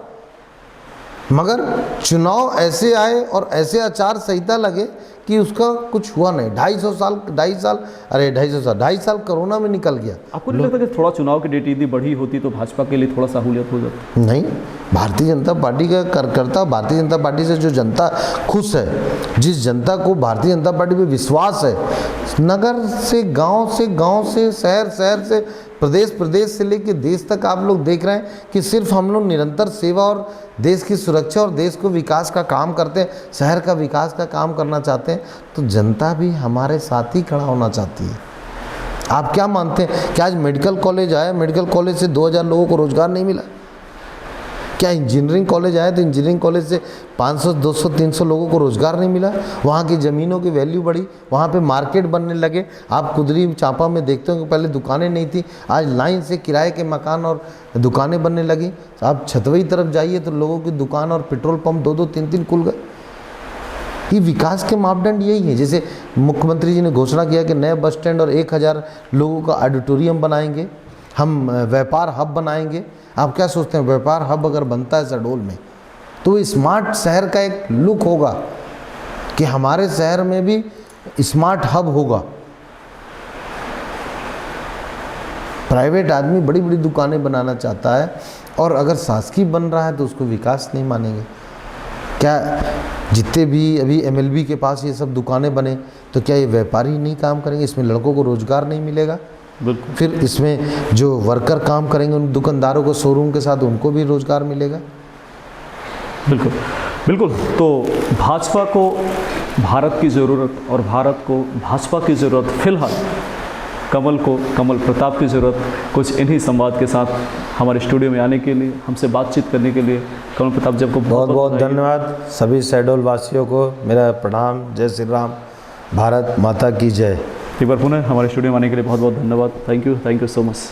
मगर चुनाव ऐसे आए और ऐसे आचार संहिता लगे कि उसका कुछ हुआ नहीं। 2.5 साल कोरोना में निकल गया। आपको नहीं लगता कि थोड़ा चुनाव की डेट यदि बढ़ी होती तो भाजपा के लिए थोड़ा सहूलियत हो जाती? नहीं, भारतीय जनता पार्टी का कार्यकर्ता, भारतीय जनता पार्टी से जो जनता खुश है, जिस जनता को भारतीय जनता पार्टी पे विश्वास है, नगर से गांव से शहर से प्रदेश से लेकर देश तक आप लोग देख रहे हैं कि सिर्फ हम लोग निरंतर सेवा और देश की सुरक्षा और देश को विकास का काम करते हैं, शहर का विकास का काम करना चाहते हैं, तो जनता भी हमारे साथ ही खड़ा होना चाहती है। आप क्या मानते हैं कि आज मेडिकल कॉलेज आया, मेडिकल कॉलेज से 2000 लोगों को रोजगार नहीं मिला? क्या इंजीनियरिंग कॉलेज आया तो इंजीनियरिंग कॉलेज से 500, 200, 300 लोगों को रोज़गार नहीं मिला? वहाँ की ज़मीनों की वैल्यू बढ़ी, वहाँ पे मार्केट बनने लगे। आप कुदरी चांपा में देखते हो कि पहले दुकानें नहीं थी, आज लाइन से किराए के मकान और दुकानें बनने लगी। आप छतवई तरफ जाइए तो लोगों की दुकान और पेट्रोल पंप 2-2, 3-3 खुल गए। ये विकास के मापदंड यही है। जैसे मुख्यमंत्री जी ने घोषणा किया कि नए बस स्टैंड और 1000 लोगों का ऑडिटोरियम बनाएंगे, हम व्यापार हब बनाएंगे। आप क्या सोचते हैं, व्यापार हब अगर बनता है शहडोल में तो स्मार्ट शहर का एक लुक होगा कि हमारे शहर में भी स्मार्ट हब होगा। प्राइवेट आदमी बड़ी बड़ी दुकानें बनाना चाहता है, और अगर शासकीय बन रहा है तो उसको विकास नहीं मानेंगे। क्या जितने भी अभी एमएलबी के पास ये सब दुकानें बने तो क्या ये व्यापारी नहीं काम करेंगे? इसमें लड़कों को रोजगार नहीं मिलेगा? बिल्कुल। फिर इसमें जो वर्कर काम करेंगे उन दुकानदारों को शोरूम के साथ उनको भी रोजगार मिलेगा? बिल्कुल बिल्कुल। तो भाजपा को भारत की ज़रूरत और भारत को भाजपा की ज़रूरत, फिलहाल कमल को कमल प्रताप की ज़रूरत। कुछ इन्हीं संवाद के साथ हमारे स्टूडियो में आने के लिए, हमसे बातचीत करने के लिए कमल प्रताप जी को बहुत बहुत धन्यवाद। सभी शहडोल वासियों को मेरा प्रणाम। जय श्री राम, भारत माता की जय। एक बार पुनः हमारे स्टूडियो में आने के लिए बहुत बहुत धन्यवाद। Thank you so much.